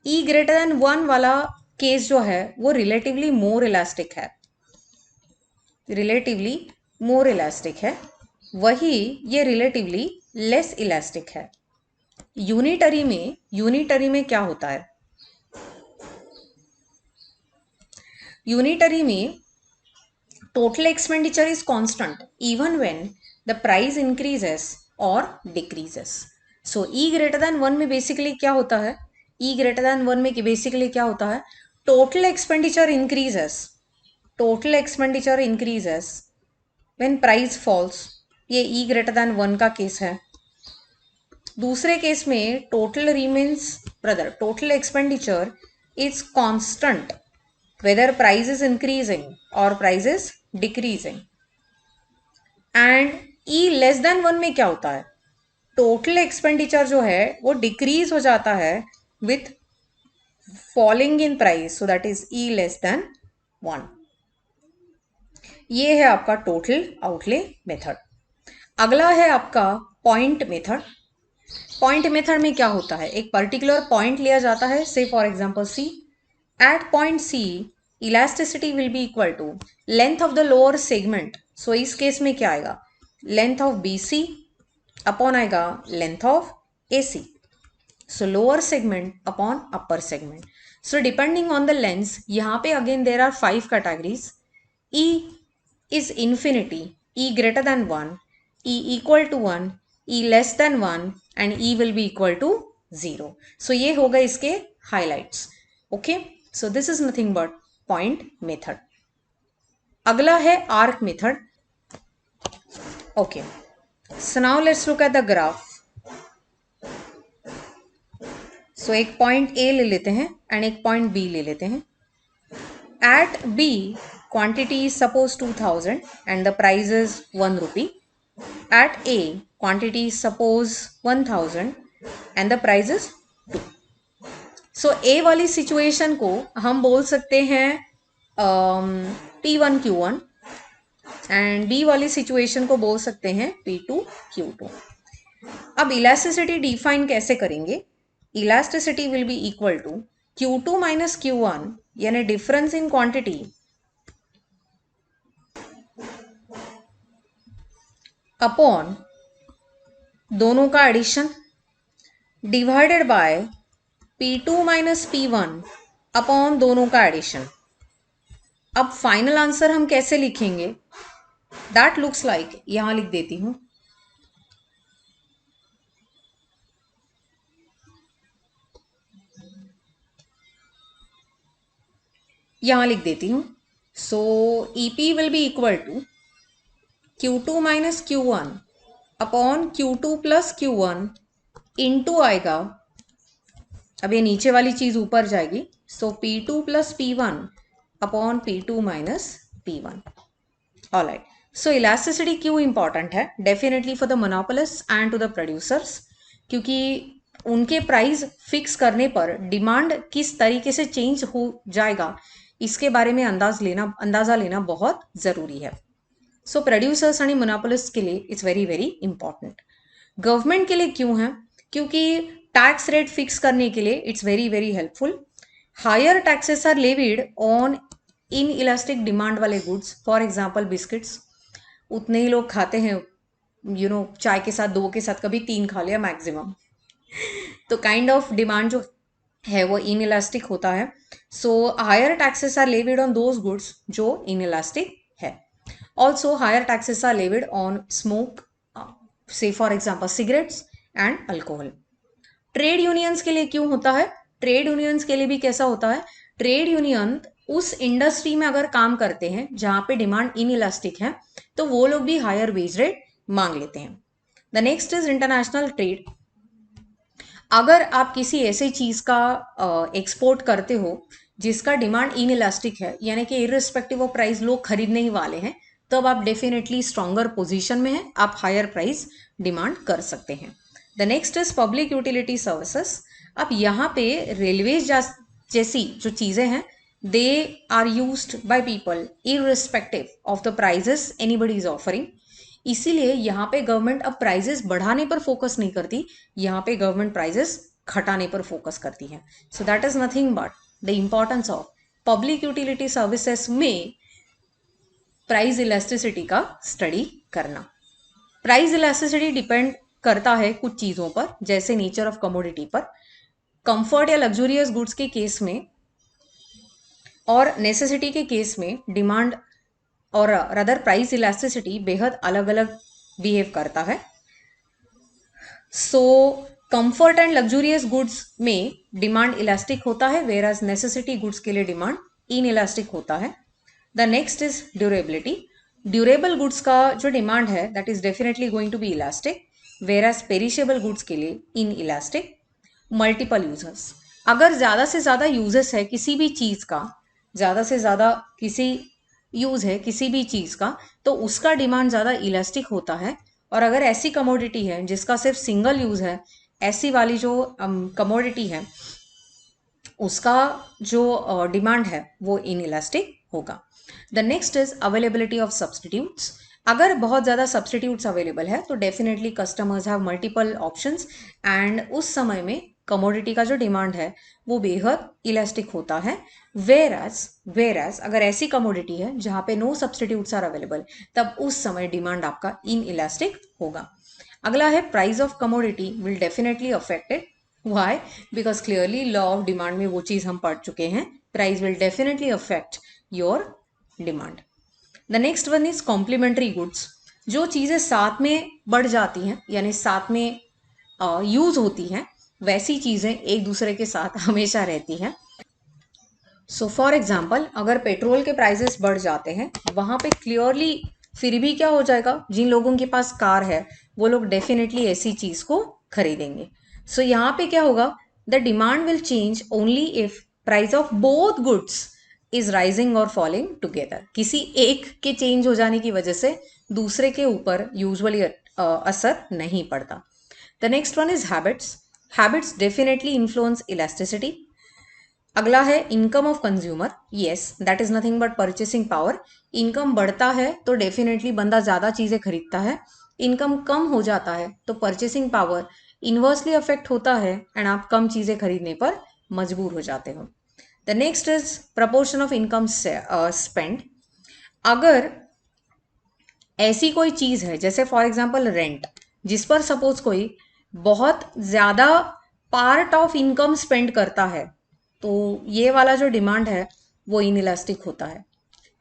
E greater than 1 वाला केस जो है वो रिलेटिवली मोर इलास्टिक है, वही ये रिलेटिवली लेस इलास्टिक है. यूनिटरी में क्या होता है? यूनिटरी में total expenditure is constant even when the price increases or decreases. So E greater than 1 में बेसिकली क्या होता है? E greater than 1 में बेसिकली क्या होता है? Total expenditure increases. Total expenditure increases when price falls, ये ई ग्रेटर देन 1 का केस है। दूसरे केस में total expenditure is constant whether price is increasing or price is decreasing। And E less than 1 में क्या होता है, टोटल एक्सपेंडिचर जो है वो डिक्रीज हो जाता है with falling in price, so that is E less than 1। ये है आपका टोटल आउटले मेथड। अगला है आपका पॉइंट मेथड। पॉइंट मेथड में क्या होता है, एक पर्टिकुलर पॉइंट लिया जाता है, say for example C. At point C elasticity will be equal to length of the lower segment. So इस केस में क्या आएगा, length of B C upon आएगा length of A C. So lower segment upon upper segment. So depending on the length, यहाँ पे again there are 5 categories. E is infinity, E greater than 1, E equal to 1, E less than 1 and E will be equal to 0. So ये होगा इसके highlights. Okay, so this is nothing but point method. अगला है arc method. Okay, so now let's look at the graph. So एक point A ले लेते हैं and एक point B ले लेते हैं. At B, quantity is suppose 2000 and the price is 1 rupee. At A, quantity is suppose 1000 and the price is 2. So A वाली situation को हम बोल सकते हैं P1 Q1 and B वाली situation को बोल सकते हैं P2 Q2. अब इलास्टिसिटी डिफाइन कैसे करेंगे, elasticity will be equal to Q2 minus Q1 यानी डिफरेंस इन क्वांटिटी अपॉन दोनों का addition divided by P2 minus P1 upon दोनों का एडिशन। अब फाइनल आंसर हम कैसे लिखेंगे, दैट लुक्स लाइक, यहां लिख देती हूं, यहां लिख देती हूं। So EP will be equal to Q2 minus Q1 upon Q2 plus Q1 into आएगा, अब ये नीचे वाली चीज ऊपर जाएगी, so P2 plus P1 upon P2 minus P1। Alright, so elasticity क्यों इंपॉर्टेंट है, definitely for the monopolist and to the producers, क्योंकि उनके प्राइस फिक्स करने पर डिमांड किस तरीके से चेंज हो जाएगा इसके बारे में अंदाजा लेना बहुत जरूरी है। सो प्रोड्यूसर्स एंड मोनोपोलिस्ट के लिए it's very very important. Government के लिए क्यों है, क्योंकि टैक्स रेट फिक्स करने के लिए it's very very helpful. Higher taxes are levied on inelastic demand वाले गुड्स, फॉर एग्जाम्पल बिस्किट्स उतने ही लोग खाते हैं, चाय के साथ 2 के साथ कभी 3 खा लिया मैक्सिमम। तो काइंड ऑफ डिमांड जो है वो इन इलास्टिक होता है। So higher taxes are levied on those goods जो इन इलास्टिक है। Also higher taxes are levied on smoke, say for example cigarettes and alcohol. Trade unions के लिए क्यों होता है, ट्रेड यूनियंस के लिए भी कैसा होता है, ट्रेड यूनियन उस इंडस्ट्री में अगर काम करते हैं जहां पे डिमांड इन इलास्टिक है तो वो लोग भी हायर वेज रेट मांग लेते हैं। The next is international trade. अगर आप किसी ऐसे चीज का एक्सपोर्ट करते हो जिसका डिमांड इन इलास्टिक है, यानी कि इररिस्पेक्टिव ऑफ प्राइस लोग खरीदने ही वाले हैं, तब आप डेफिनेटली स्ट्रॉन्गर पोजीशन में हैं, आप हायर प्राइस डिमांड कर सकते हैं। The next is public utility services. अब यहाँ पे रेलवेज जैसी जो चीजें हैं they are used by people irrespective of the prices anybody is offering. इसीलिए यहाँ पे गवर्नमेंट अब प्राइजेस बढ़ाने पर फोकस नहीं करती, यहाँ पे गवर्नमेंट प्राइजेस घटाने पर फोकस करती है। सो that is nothing but the importance of public utility services में प्राइस इलास्टिसिटी का स्टडी करना। प्राइस इलास्टिसिटी डिपेंड करता है कुछ चीजों पर, जैसे नेचर ऑफ कमोडिटी पर, कंफर्ट या लग्जूरियस गुड्स के केस में और नेसेसिटी के केस में डिमांड और रदर प्राइस इलास्टिसिटी बेहद अलग अलग बिहेव करता है। सो कंफर्ट एंड लग्जूरियस गुड्स में डिमांड इलास्टिक होता है, वेयर एज नेसेसिटी गुड्स के लिए डिमांड इन इलास्टिक होता है। The next is durability. Durable goods का जो डिमांड है that is definitely going to be elastic, whereas perishable goods के लिए इन इलास्टिक. मल्टीपल यूजर्स, अगर ज़्यादा से ज़्यादा यूजेस है किसी भी चीज़ का, ज़्यादा से ज़्यादा किसी यूज़ है किसी भी चीज़ का, तो उसका डिमांड ज़्यादा इलास्टिक होता है. और अगर ऐसी कमोडिटी है जिसका सिर्फ सिंगल यूज़ है, ऐसी वाली जो कमोडिटी है उसका जो डिमांड है वो इन इलास्टिक होगा. The next is availability of substitutes. अगर बहुत ज़्यादा सब्सटीट्यूट्स अवेलेबल है तो definitely customers have multiple options and उस समय में कमोडिटी का जो डिमांड है वो बेहद इलास्टिक होता है. वेयर एज अगर ऐसी कमोडिटी है जहाँ पे नो सब्सटीट्यूट्स आर अवेलेबल, तब उस समय डिमांड आपका इन इलास्टिक होगा. अगला है price of commodity will definitely affected. Why? Because clearly law of demand में वो चीज़ हम पढ़ चुके हैं. Price will definitely affect your demand. The next one is complementary goods. जो चीज़ें साथ में बढ़ जाती हैं यानी साथ में यूज होती हैं, वैसी चीज़ें एक दूसरे के साथ हमेशा रहती हैं. सो फॉर एग्जाम्पल, अगर पेट्रोल के प्राइसेस बढ़ जाते हैं, वहाँ पे क्लियरली फिर भी क्या हो जाएगा, जिन लोगों के पास कार है वो लोग डेफिनेटली ऐसी चीज़ को खरीदेंगे. सो यहाँ पे क्या होगा, the demand will change only if price of both goods is rising और फॉलिंग टुगेदर. किसी एक के चेंज हो जाने की वजह से दूसरे के ऊपर यूजुअली असर नहीं पड़ता. The next one is habits. Habits definitely influence elasticity. अगला है income of consumer. Yes, that is nothing but purchasing power. Income बढ़ता है तो डेफिनेटली बंदा ज़्यादा चीज़ें खरीदता है. इनकम कम हो जाता है तो परचेसिंग पावर इन्वर्सली अफेक्ट होता है एंड आप कम चीज़ें खरीदने पर मजबूर हो जाते हो. The next is proportion of income spend. अगर ऐसी कोई चीज़ है जैसे फॉर एग्जांपल रेंट, जिस पर सपोज कोई बहुत ज़्यादा पार्ट ऑफ इनकम स्पेंड करता है, तो ये वाला जो डिमांड है वो इनइलास्टिक होता है,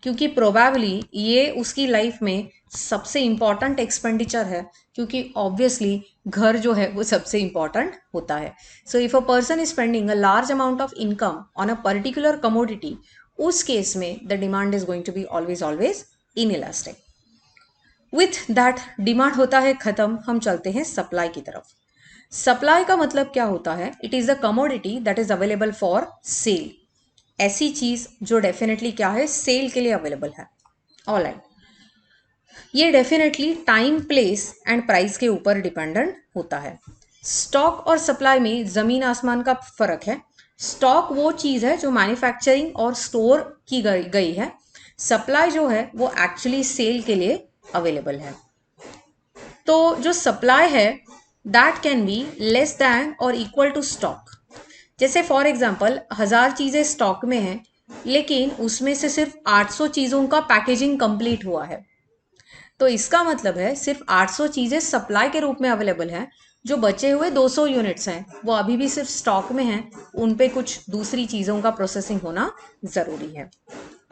क्योंकि प्रोबेबली ये उसकी लाइफ में सबसे इम्पॉर्टेंट एक्सपेंडिचर है, क्योंकि ऑब्वियसली घर जो है वो सबसे इम्पॉर्टेंट होता है. So if a person is spending a large amount of income on a particular commodity, उस केस में the demand is going to be always always inelastic. With that demand होता है खत्म, हम चलते हैं सप्लाई की तरफ. सप्लाई का मतलब क्या होता है, it is a commodity that is available for sale. ऐसी चीज जो डेफिनेटली क्या है, सेल के लिए अवेलेबल है. ऑलराइट, ये definitely time, place and price के ऊपर डिपेंडेंट होता है. स्टॉक और सप्लाई में जमीन आसमान का फर्क है. स्टॉक वो चीज है जो मैन्युफैक्चरिंग और स्टोर की गई है. सप्लाई जो है वो एक्चुअली सेल के लिए अवेलेबल है. तो जो सप्लाई है that can be less than और इक्वल टू स्टॉक. जैसे फॉर एग्जांपल 1000 चीज़ें स्टॉक में हैं, लेकिन उसमें से सिर्फ 800 चीज़ों का पैकेजिंग कंप्लीट हुआ है, तो इसका मतलब है सिर्फ 800 चीज़ें सप्लाई के रूप में अवेलेबल हैं. जो बचे हुए 200 यूनिट्स हैं वो अभी भी सिर्फ स्टॉक में हैं, उन पे कुछ दूसरी चीज़ों का प्रोसेसिंग होना ज़रूरी है.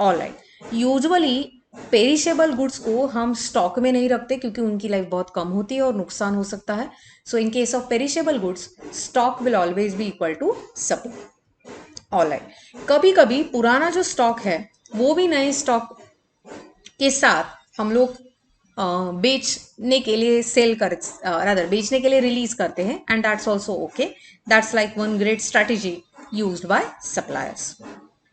ऑलराइट, यूजुअली पेरिशेबल गुड्स को हम स्टॉक में नहीं रखते क्योंकि उनकी लाइफ बहुत कम होती है और नुकसान हो सकता है. So in case of perishable goods, stock will always be equal to supply. Alright, कभी कभी पुराना जो स्टॉक है वो भी नए स्टॉक के साथ हम लोग बेचने के लिए बेचने के लिए रिलीज करते हैं, and that's also okay. That's like one great strategy used by suppliers.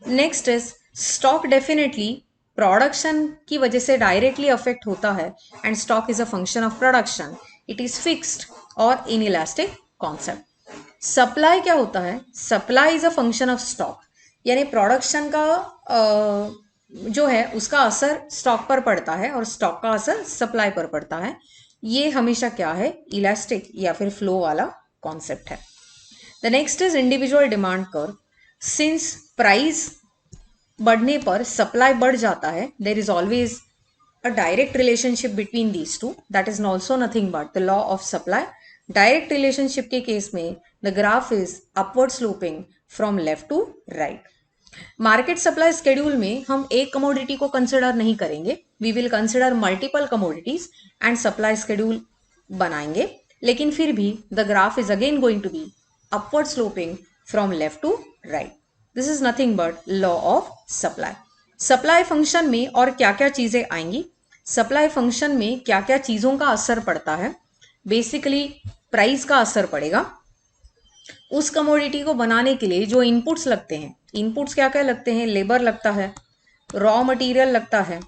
Next is stock. Definitely production की वजह से डायरेक्टली अफेक्ट होता है, and stock is a function of production. It is fixed और इनइलास्टिक कॉन्सेप्ट. सप्लाई क्या होता है, supply is a function of stock, यानी प्रोडक्शन का जो है उसका असर स्टॉक पर पड़ता है और स्टॉक का असर सप्लाई पर पड़ता है. ये हमेशा क्या है, इलास्टिक या फिर फ्लो वाला कॉन्सेप्ट है. The next is individual demand curve. Since price बढ़ने पर सप्लाई बढ़ जाता है, there is always a direct relationship between these two. That is also nothing but the law of supply. Direct relationship के case में the graph is upward sloping from left to right. Market supply schedule में हम एक commodity को consider नहीं करेंगे, we will consider multiple commodities and supply schedule बनाएंगे, लेकिन फिर भी the graph is again going to be upward sloping from left to right. This is nothing but law of supply. Supply function में और क्या क्या चीजें आएंगी, सप्लाई फंक्शन में क्या क्या चीजों का असर पड़ता है, बेसिकली प्राइस का असर पड़ेगा। उस कमोडिटी को बनाने के लिए जो इनपुट्स लगते हैं, इनपुट्स क्या क्या लगते हैं, लेबर लगता है, रॉ मटेरियल लगता है,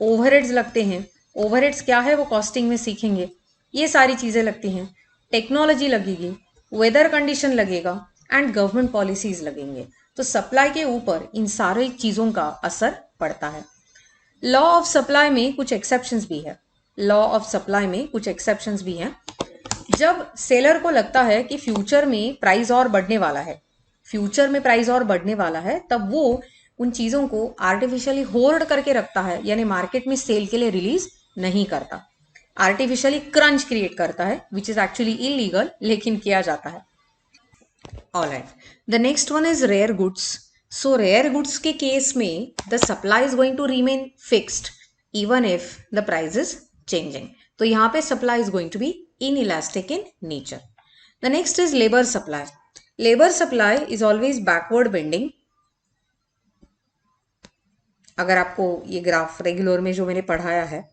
ओवरहेड्स लगते हैं। ओवरहेड्स क्या है वो कॉस्टिंग में सीखेंगे। ये सारी चीज़ें लगती हैं। टेक्नोलॉजी लगेगी, वेदर कंडीशन लगेगा एंड गवर्नमेंट पॉलिसीज लगेंगे। तो सप्लाई के ऊपर इन सारी चीज़ों का असर पड़ता है। लॉ ऑफ सप्लाई में कुछ एक्सेप्शंस भी है, लॉ ऑफ सप्लाई में कुछ एक्सेप्शंस भी हैं। जब सेलर को लगता है कि फ्यूचर में प्राइस और बढ़ने वाला है, फ्यूचर में प्राइस और बढ़ने वाला है, तब वो उन चीज़ों को आर्टिफिशियली होल्ड करके रखता है, यानी मार्केट में सेल के लिए रिलीज नहीं करता। आर्टिफिशियली क्रंच क्रिएट करता है, विच इज एक्चुअली इलीगल, लेकिन किया जाता है। Alright, the next one is rare goods. So rare goods के केस में the supply is going to remain fixed even if the price is changing. तो यहाँ पे supply is going to be inelastic in nature. The next is labor supply. Labor supply is always backward bending. अगर आपको ये graph regular में जो मैंने पढ़ाया है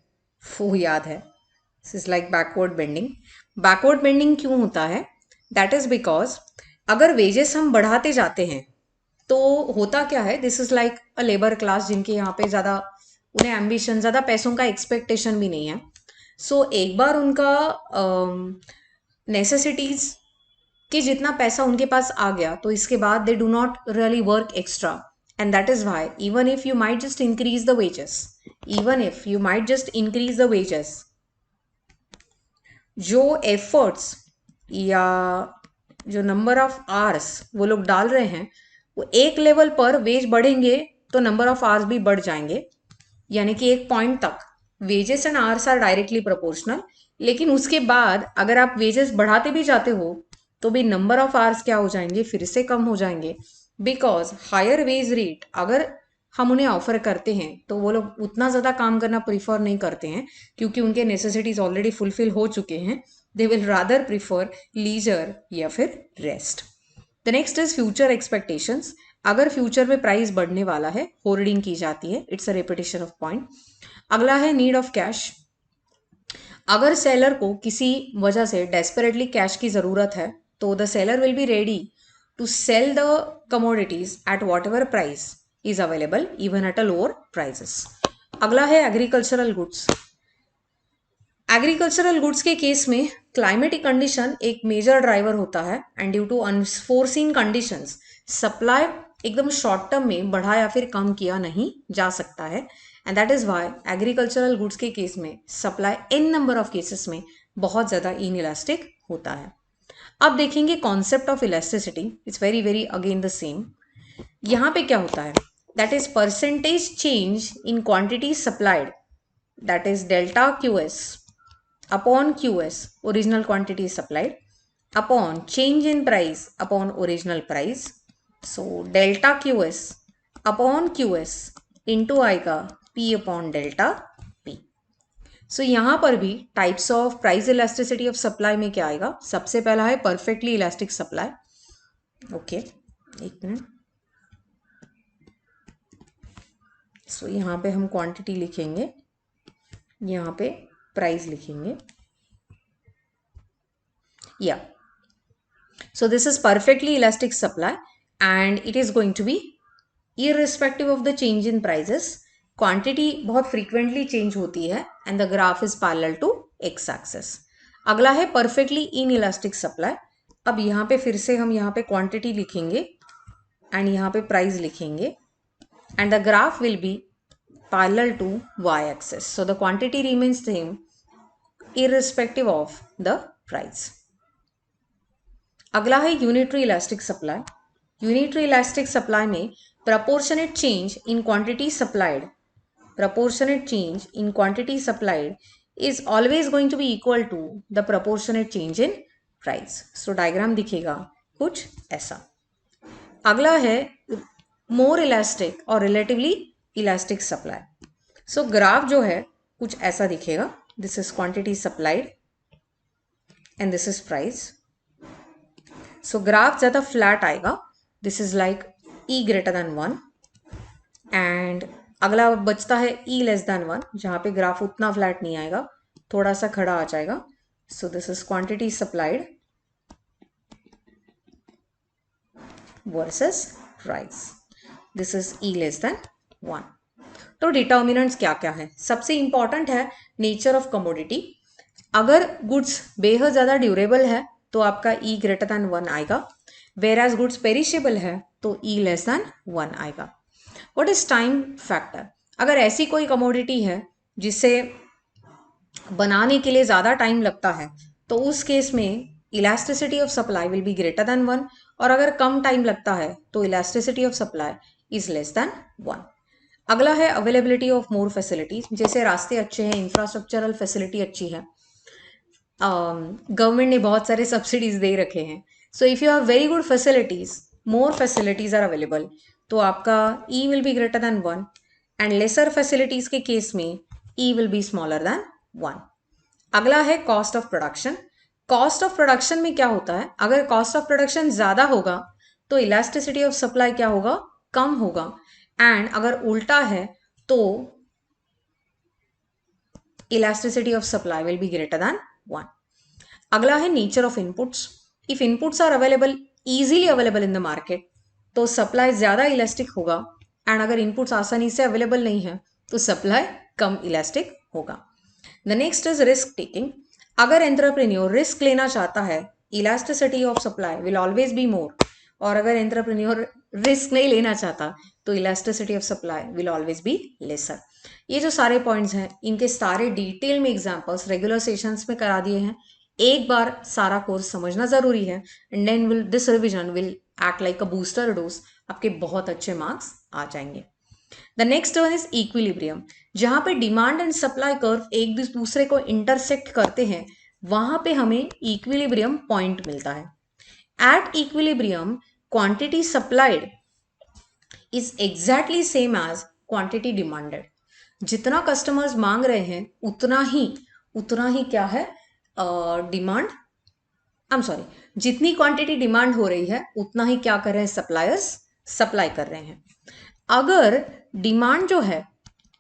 वो याद है, this is like backward bending. Backward bending क्यों होता है? दैट इज बिकॉज अगर वेजेस हम बढ़ाते जाते हैं तो होता क्या है, this is like a labour class जिनके यहाँ पे ज़्यादा, उन्हें एम्बिशन, ज़्यादा पैसों का एक्सपेक्टेशन भी नहीं है। सो एक बार उनका नेसेसिटीज कि जितना पैसा उनके पास आ गया तो इसके बाद they do not really work extra, and that is why even if you might just increase the wages, even if you might just increase the wages, जो एफर्ट्स या जो नंबर ऑफ आवर्स वो लोग डाल रहे हैं, वो एक लेवल पर वेज बढ़ेंगे तो नंबर ऑफ आवर्स भी बढ़ जाएंगे, यानी कि एक पॉइंट तक wages and hours are directly proportional. लेकिन उसके बाद अगर आप वेजेस बढ़ाते भी जाते हो तो भी नंबर ऑफ आवर्स क्या हो जाएंगे, फिर से कम हो जाएंगे। बिकॉज हायर वेज रेट अगर हम उन्हें ऑफर करते हैं तो वो लोग उतना ज़्यादा काम करना प्रीफर नहीं करते हैं, क्योंकि उनके नेसेसिटीज ऑलरेडी फुलफिल हो चुके हैं। They will rather prefer leisure या फिर rest. The next is future expectations. अगर फ्यूचर में प्राइस बढ़ने वाला है, होर्डिंग की जाती है, it's a repetition of point. अगला है नीड ऑफ कैश। अगर सेलर को किसी वजह से डेस्परेटली कैश की ज़रूरत है तो the seller will be ready to sell the commodities at whatever price is available even at a lower prices. अगला है एग्रीकल्चरल गुड्स। एग्रीकल्चरल गुड्स के केस में क्लाइमेटिक कंडीशन एक मेजर ड्राइवर होता है, and due to unforeseen conditions supply एकदम short term में बढ़ा या फिर कम किया नहीं जा सकता है, and that is why agricultural goods के केस में supply in number of cases में बहुत ज़्यादा इनइलास्टिक होता है। अब देखेंगे concept of elasticity, it's very very again the same. यहाँ पे क्या होता है, that is percentage change in quantity supplied, that is delta QS upon QS, original quantity is supplied, upon change in price upon original price. So delta QS upon QS into आएगा P upon delta P. So यहाँ पर भी types of price elasticity of supply में क्या आएगा, सबसे पहला है परफेक्टली इलास्टिक सप्लाई। ओके, एक मिनट। सो यहाँ पे हम क्वांटिटी लिखेंगे, यहाँ पे प्राइस लिखेंगे। Yeah. So this is perfectly elastic supply and it is going to be irrespective of the change in prices. Quantity बहुत frequently change होती है and the graph is parallel to x axis. अगला है perfectly inelastic supply. अब यहाँ पे फिर से हम यहाँ पे quantity लिखेंगे and यहाँ पे price लिखेंगे and the graph will be parallel to y axis. So the quantity remains same irrespective of the price. अगला है unitary elastic supply. Unitary elastic supply में proportionate change in quantity supplied, proportionate change in quantity supplied is always going to be equal to the proportionate change in price. So diagram दिखेगा कुछ ऐसा। अगला है more elastic और relatively elastic supply. So graph जो है कुछ ऐसा दिखेगा, this is quantity supplied and this is price. So graph ज़्यादा फ्लैट आएगा, this is like E greater than 1 and अगला बचता है ई लेस देन 1, जहां पे ग्राफ उतना फ्लैट नहीं आएगा, थोड़ा सा खड़ा आ जाएगा. सो this is quantity supplied versus price. This is E less than 1. तो डिटर्मिनेंट्स क्या क्या है? सबसे इंपॉर्टेंट है नेचर ऑफ कमोडिटी. अगर गुड्स बेहद ज़्यादा ड्यूरेबल है तो आपका ई ग्रेटर देन 1 आएगा, वेर एज गुड्स पेरिशेबल है तो ई लेस देन 1 आएगा. What is time factor? अगर ऐसी कोई कमोडिटी है जिसे बनाने के लिए ज़्यादा टाइम लगता है तो उस केस में elasticity of supply will be greater than 1, और अगर कम टाइम लगता है तो elasticity of supply is less than 1. अगला है अवेलेबिलिटी ऑफ मोर फैसिलिटीज. जैसे रास्ते अच्छे हैं, इंफ्रास्ट्रक्चरल फैसिलिटी अच्छी है, गवर्नमेंट ने बहुत सारे सब्सिडीज दे रखे हैं. So if you have very good facilities, more facilities are available, तो आपका E will be greater than 1, and lesser facilities के केस में E will be smaller than 1. अगला है cost of production. Cost of production में क्या होता है? अगर कॉस्ट ऑफ प्रोडक्शन ज्यादा होगा तो इलास्टिसिटी ऑफ सप्लाई क्या होगा? कम होगा. एंड अगर उल्टा है तो elasticity of supply will be greater than 1. अगला है nature of inputs. If inputs are available, easily available in the market, तो सप्लाई ज्यादा इलास्टिक होगा, एंड अगर इनपुट्स आसानी से अवेलेबल नहीं है तो सप्लाई कम इलास्टिक होगा. The next is risk taking. अगर एंटरप्रेन्योर रिस्क लेना चाहता है, elasticity of supply will always be more, और अगर एंटरप्रेन्योर रिस्क नहीं लेना चाहता तो elasticity of supply will always be lesser. ये जो सारे पॉइंट्स हैं, इनके सारे डिटेल में एग्जांपल्स रेगुलर सेशंस में करा दिए हैं. एक बार सारा कोर्स समझना जरूरी है, and then will this revision will act like a booster dose. आपके बहुत अच्छे मार्क्स आ जाएंगे. The next one is equilibrium. जहां पे डिमांड एंड सप्लाई कर्व एक दूसरे को इंटरसेक्ट करते हैं, वहां पे हमें इक्विलिब्रियम पॉइंट मिलता है. At equilibrium, quantity supplied is exactly same as quantity demanded. जितना कस्टमर्स मांग रहे हैं उतना ही क्या है? डिमांड, आई एम सॉरी, जितनी क्वांटिटी डिमांड हो रही है उतना ही क्या कर रहे हैं? सप्लायर्स सप्लाई कर रहे हैं. अगर डिमांड जो है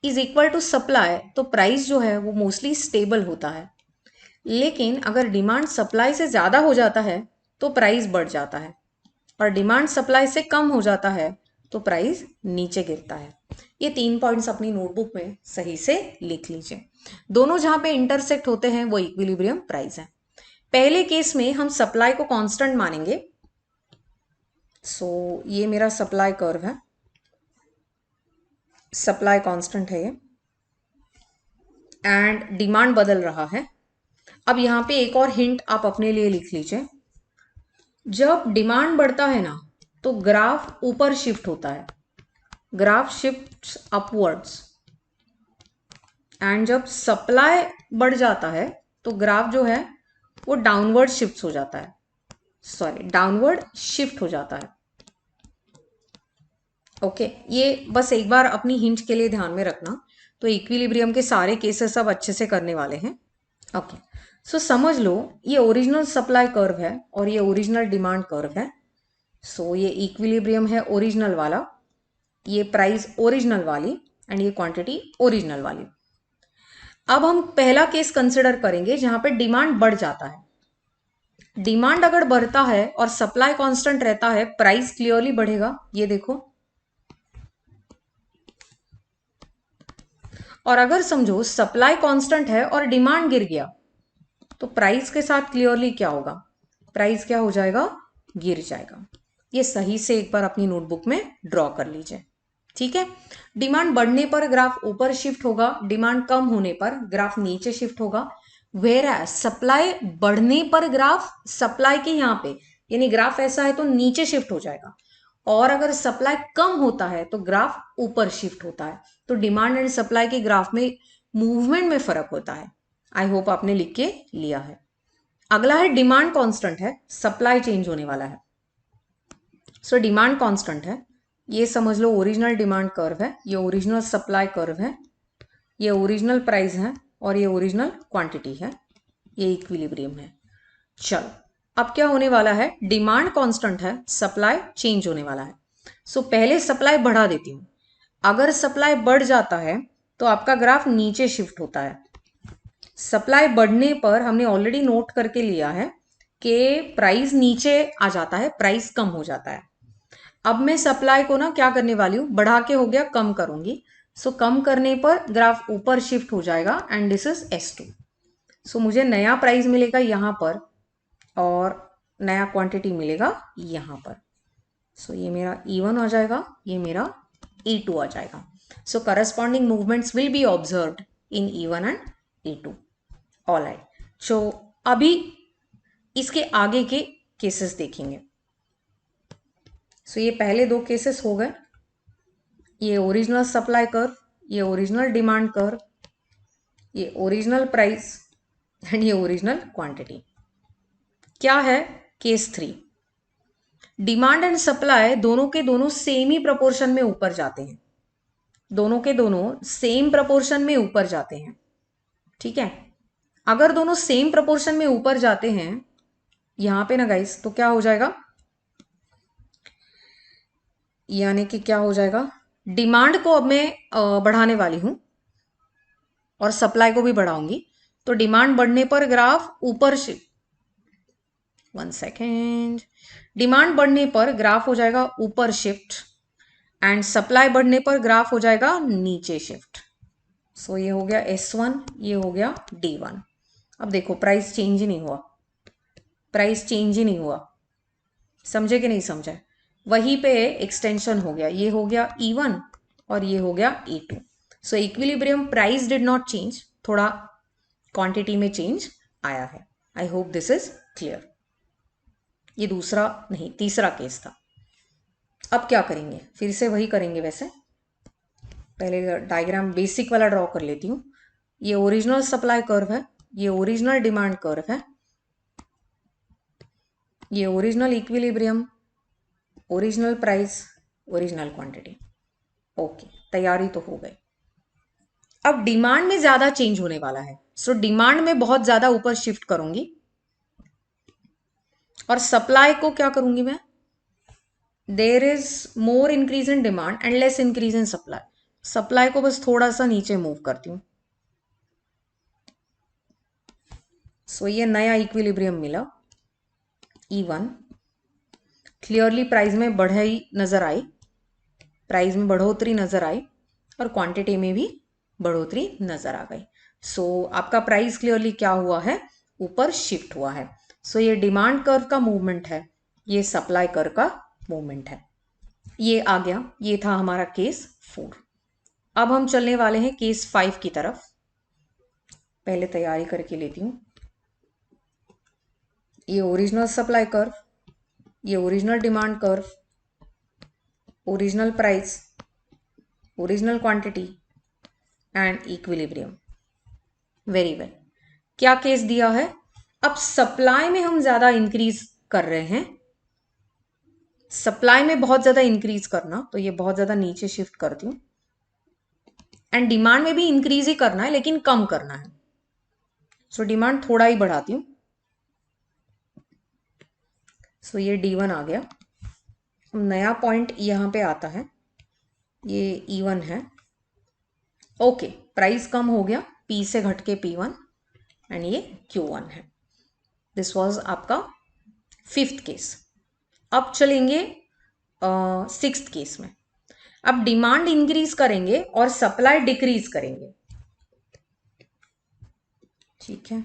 इज इक्वल टू सप्लाई, तो प्राइस जो है वो मोस्टली स्टेबल होता है. लेकिन अगर डिमांड सप्लाई से ज्यादा हो जाता है तो प्राइस बढ़ जाता है, और डिमांड सप्लाई से कम हो जाता है तो प्राइस नीचे गिरता है. ये 3 पॉइंट्स अपनी नोटबुक में सही से लिख लीजिए. दोनों जहां पे इंटरसेक्ट होते हैं वो इक्विलिब्रियम प्राइस है. पहले केस में हम सप्लाई को कांस्टेंट मानेंगे. सो ये मेरा सप्लाई कर्व है, सप्लाई कांस्टेंट है ये, एंड डिमांड बदल रहा है. अब यहां पे एक और हिंट आप अपने लिए लिख लीजिए. जब डिमांड बढ़ता है ना तो ग्राफ ऊपर शिफ्ट होता है, ग्राफ शिफ्ट्स अपवर्ड्स, एंड जब सप्लाई बढ़ जाता है तो ग्राफ जो है वो डाउनवर्ड शिफ्ट हो जाता है, डाउनवर्ड शिफ्ट हो जाता है. ओके, ये बस एक बार अपनी हिंट के लिए ध्यान में रखना. तो इक्विलिब्रियम के सारे केसेस सब अच्छे से करने वाले हैं. ओके, सो समझ लो ये ओरिजिनल सप्लाई कर्व है और ये ओरिजिनल डिमांड कर्व है. सो ये इक्विलिब्रियम है ओरिजिनल वाला, ये प्राइस ओरिजिनल वाली, एंड ये क्वांटिटी ओरिजिनल वाली. अब हम पहला केस कंसिडर करेंगे जहां पे डिमांड बढ़ जाता है. डिमांड अगर बढ़ता है और सप्लाई कांस्टेंट रहता है, प्राइस क्लियरली बढ़ेगा, ये देखो. और अगर समझो सप्लाई कांस्टेंट है और डिमांड गिर गया तो प्राइस के साथ क्लियरली क्या होगा? प्राइस क्या हो जाएगा? गिर जाएगा. ये सही से एक बार अपनी नोटबुक में ड्रॉ कर लीजिए. ठीक है, डिमांड बढ़ने पर ग्राफ ऊपर शिफ्ट होगा, डिमांड कम होने पर ग्राफ नीचे शिफ्ट होगा. वेयर सप्लाई बढ़ने पर ग्राफ सप्लाई के यहाँ पे, यानी ग्राफ ऐसा है तो नीचे शिफ्ट हो जाएगा, और अगर सप्लाई कम होता है तो ग्राफ ऊपर शिफ्ट होता है. तो डिमांड एंड सप्लाई के ग्राफ में मूवमेंट में फर्क होता है. आई होप आपने लिख के लिया है. अगला है डिमांड कांस्टेंट है, सप्लाई चेंज होने वाला है. सो डिमांड कांस्टेंट है, ये समझ लो ओरिजिनल डिमांड कर्व है, ये ओरिजिनल सप्लाई कर्व है, ये ओरिजिनल प्राइस है, और ये ओरिजिनल क्वांटिटी है, ये इक्विलिब्रियम है. चलो, अब क्या होने वाला है? डिमांड कांस्टेंट है, सप्लाई चेंज होने वाला है. सो पहले सप्लाई बढ़ा देती हूं. अगर सप्लाई बढ़ जाता है तो आपका ग्राफ नीचे शिफ्ट होता है। सप्लाई बढ़ने पर हमने ऑलरेडी नोट करके लिया है कि प्राइस नीचे आ जाता है, प्राइस कम हो जाता है। अब मैं सप्लाई को ना क्या करने वाली हूँ, बढ़ा के हो गया कम करूंगी। सो कम करने पर ग्राफ ऊपर शिफ्ट हो जाएगा एंड दिस इज S2। सो मुझे नया प्राइस मिलेगा यहाँ पर और नया क्वांटिटी मिलेगा यहाँ पर। सो ये मेरा E1 आ जाएगा, ये मेरा E2 आ जाएगा। So corresponding movements will be observed in E1 and E2। Alright, so अभी इसके आगे के केसेस देखेंगे। सो ये पहले दो केसेस हो गए, ये ओरिजिनल सप्लाई कर्व, ये ओरिजिनल डिमांड कर्व, ये ओरिजिनल प्राइस एंड ये ओरिजिनल क्वांटिटी। क्या है केस 3, डिमांड एंड सप्लाई दोनों के दोनों सेम ही प्रपोर्शन में ऊपर जाते हैं, दोनों के दोनों सेम प्रपोर्शन में ऊपर जाते हैं। ठीक है, अगर दोनों सेम प्रपोर्शन में ऊपर जाते हैं यहां पे ना गाइस, तो क्या हो जाएगा, यानी कि क्या हो जाएगा, डिमांड को अब मैं बढ़ाने वाली हूं और सप्लाई को भी बढ़ाऊंगी। तो डिमांड बढ़ने पर ग्राफ ऊपर शिफ्ट, 1 सेकेंड, डिमांड बढ़ने पर ग्राफ हो जाएगा ऊपर शिफ्ट एंड सप्लाई बढ़ने पर ग्राफ हो जाएगा नीचे शिफ्ट। सो ये हो गया S1, ये हो गया D1। अब देखो प्राइस चेंज ही नहीं हुआ, प्राइस चेंज ही नहीं हुआ, समझे कि नहीं समझे, वहीं पे एक्सटेंशन हो गया, ये हो गया E1 और ये हो गया E2। So equilibrium price did not change, थोड़ा क्वांटिटी में चेंज आया है। आई होप दिस इज क्लियर। ये दूसरा नहीं, तीसरा केस था। अब क्या करेंगे, फिर से वही करेंगे वैसे, पहले डायग्राम बेसिक वाला ड्रॉ कर लेती हूँ। ये ओरिजिनल सप्लाई कर्व है, ये ओरिजिनल डिमांड कर्व है, ये original equilibrium, original price, original quantity. Okay, तैयारी तो हो गई। अब डिमांड में ज्यादा चेंज होने वाला है, सो डिमांड में बहुत ज्यादा ऊपर शिफ्ट करूंगी और सप्लाई को क्या करूंगी मैं, there is more increase in demand and less increase in supply, supply को बस थोड़ा सा नीचे मूव करती हूं। सो ये नया इक्विलिब्रियम मिला E1, क्लियरली प्राइस में बढ़ाई नजर आई, प्राइस में बढ़ोतरी नजर आई और क्वांटिटी में भी बढ़ोतरी नजर आ गई। सो आपका प्राइस क्लियरली क्या हुआ है, ऊपर शिफ्ट हुआ है। सो ये डिमांड कर्व का मूवमेंट है, ये सप्लाई कर्व का मूवमेंट है। ये आ गया, ये था हमारा केस 4। अब हम चलने वाले हैं केस 5 की तरफ। पहले तैयारी करके लेती हूं। ये ओरिजिनल सप्लाई कर्व, ये original demand curve, original price, original quantity and equilibrium. Very well, क्या केस दिया है, अब सप्लाई में हम ज्यादा इंक्रीज कर रहे हैं, सप्लाई में बहुत ज्यादा इंक्रीज करना, तो ये बहुत ज्यादा नीचे शिफ्ट करती हूं एंड डिमांड में भी इंक्रीज ही करना है लेकिन कम करना है। सो डिमांड थोड़ा ही बढ़ाती हूं। सो ये D1 आ गया। नया पॉइंट यहां पे आता है, ये E1 है। ओके, प्राइस कम हो गया, P से घट के P1 एंड ये Q1 है। दिस वाज आपका 5th केस। अब चलेंगे 6th केस में। अब डिमांड इंक्रीज करेंगे और सप्लाई डिक्रीज करेंगे। ठीक है,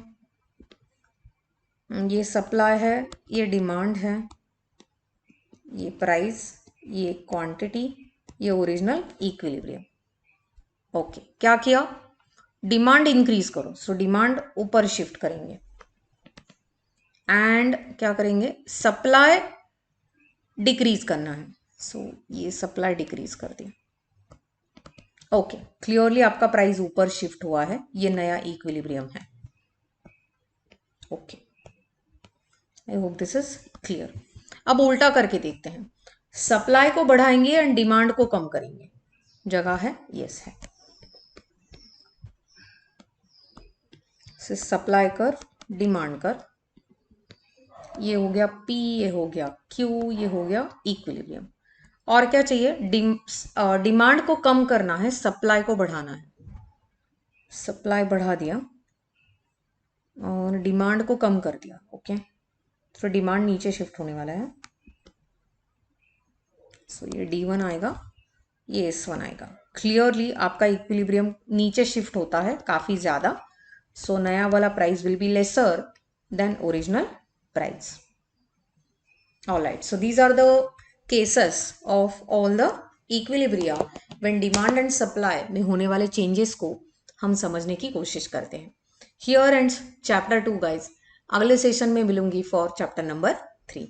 ये सप्लाई है, ये डिमांड है, ये प्राइस, ये क्वांटिटी, ये ओरिजिनल इक्विलिब्रियम। ओके, क्या किया, डिमांड इंक्रीज करो, सो डिमांड ऊपर शिफ्ट करेंगे एंड क्या करेंगे, सप्लाई डिक्रीज करना है, सो ये सप्लाई डिक्रीज कर दी। ओके, क्लियरली आपका प्राइस ऊपर शिफ्ट हुआ है, ये नया इक्विलिब्रियम है। Okay, I hope this is clear. अब उल्टा करके देखते हैं, सप्लाई को बढ़ाएंगे एंड डिमांड को कम करेंगे। जगह है, यस है। सप्लाई कर्व, डिमांड कर्व, ये हो गया P, ये हो गया Q, ये हो गया इक्विलिब्रियम। और क्या चाहिए, डिमांड को कम करना है, सप्लाई को बढ़ाना है। सप्लाई बढ़ा दिया और डिमांड को कम कर दिया। ओके, तो डिमांड नीचे शिफ्ट होने वाला है। सो ये D1 आएगा, ये S1 आएगा। क्लियरली आपका इक्विलिब्रियम नीचे शिफ्ट होता है काफ़ी ज़्यादा। सो नया वाला price will be lesser than original price. Alright, so these are the cases of all the equilibria when demand and supply में होने वाले changes को हम समझने की कोशिश करते हैं। Here ends chapter 2 guys. अगले सेशन में मिलूंगी for chapter number 3.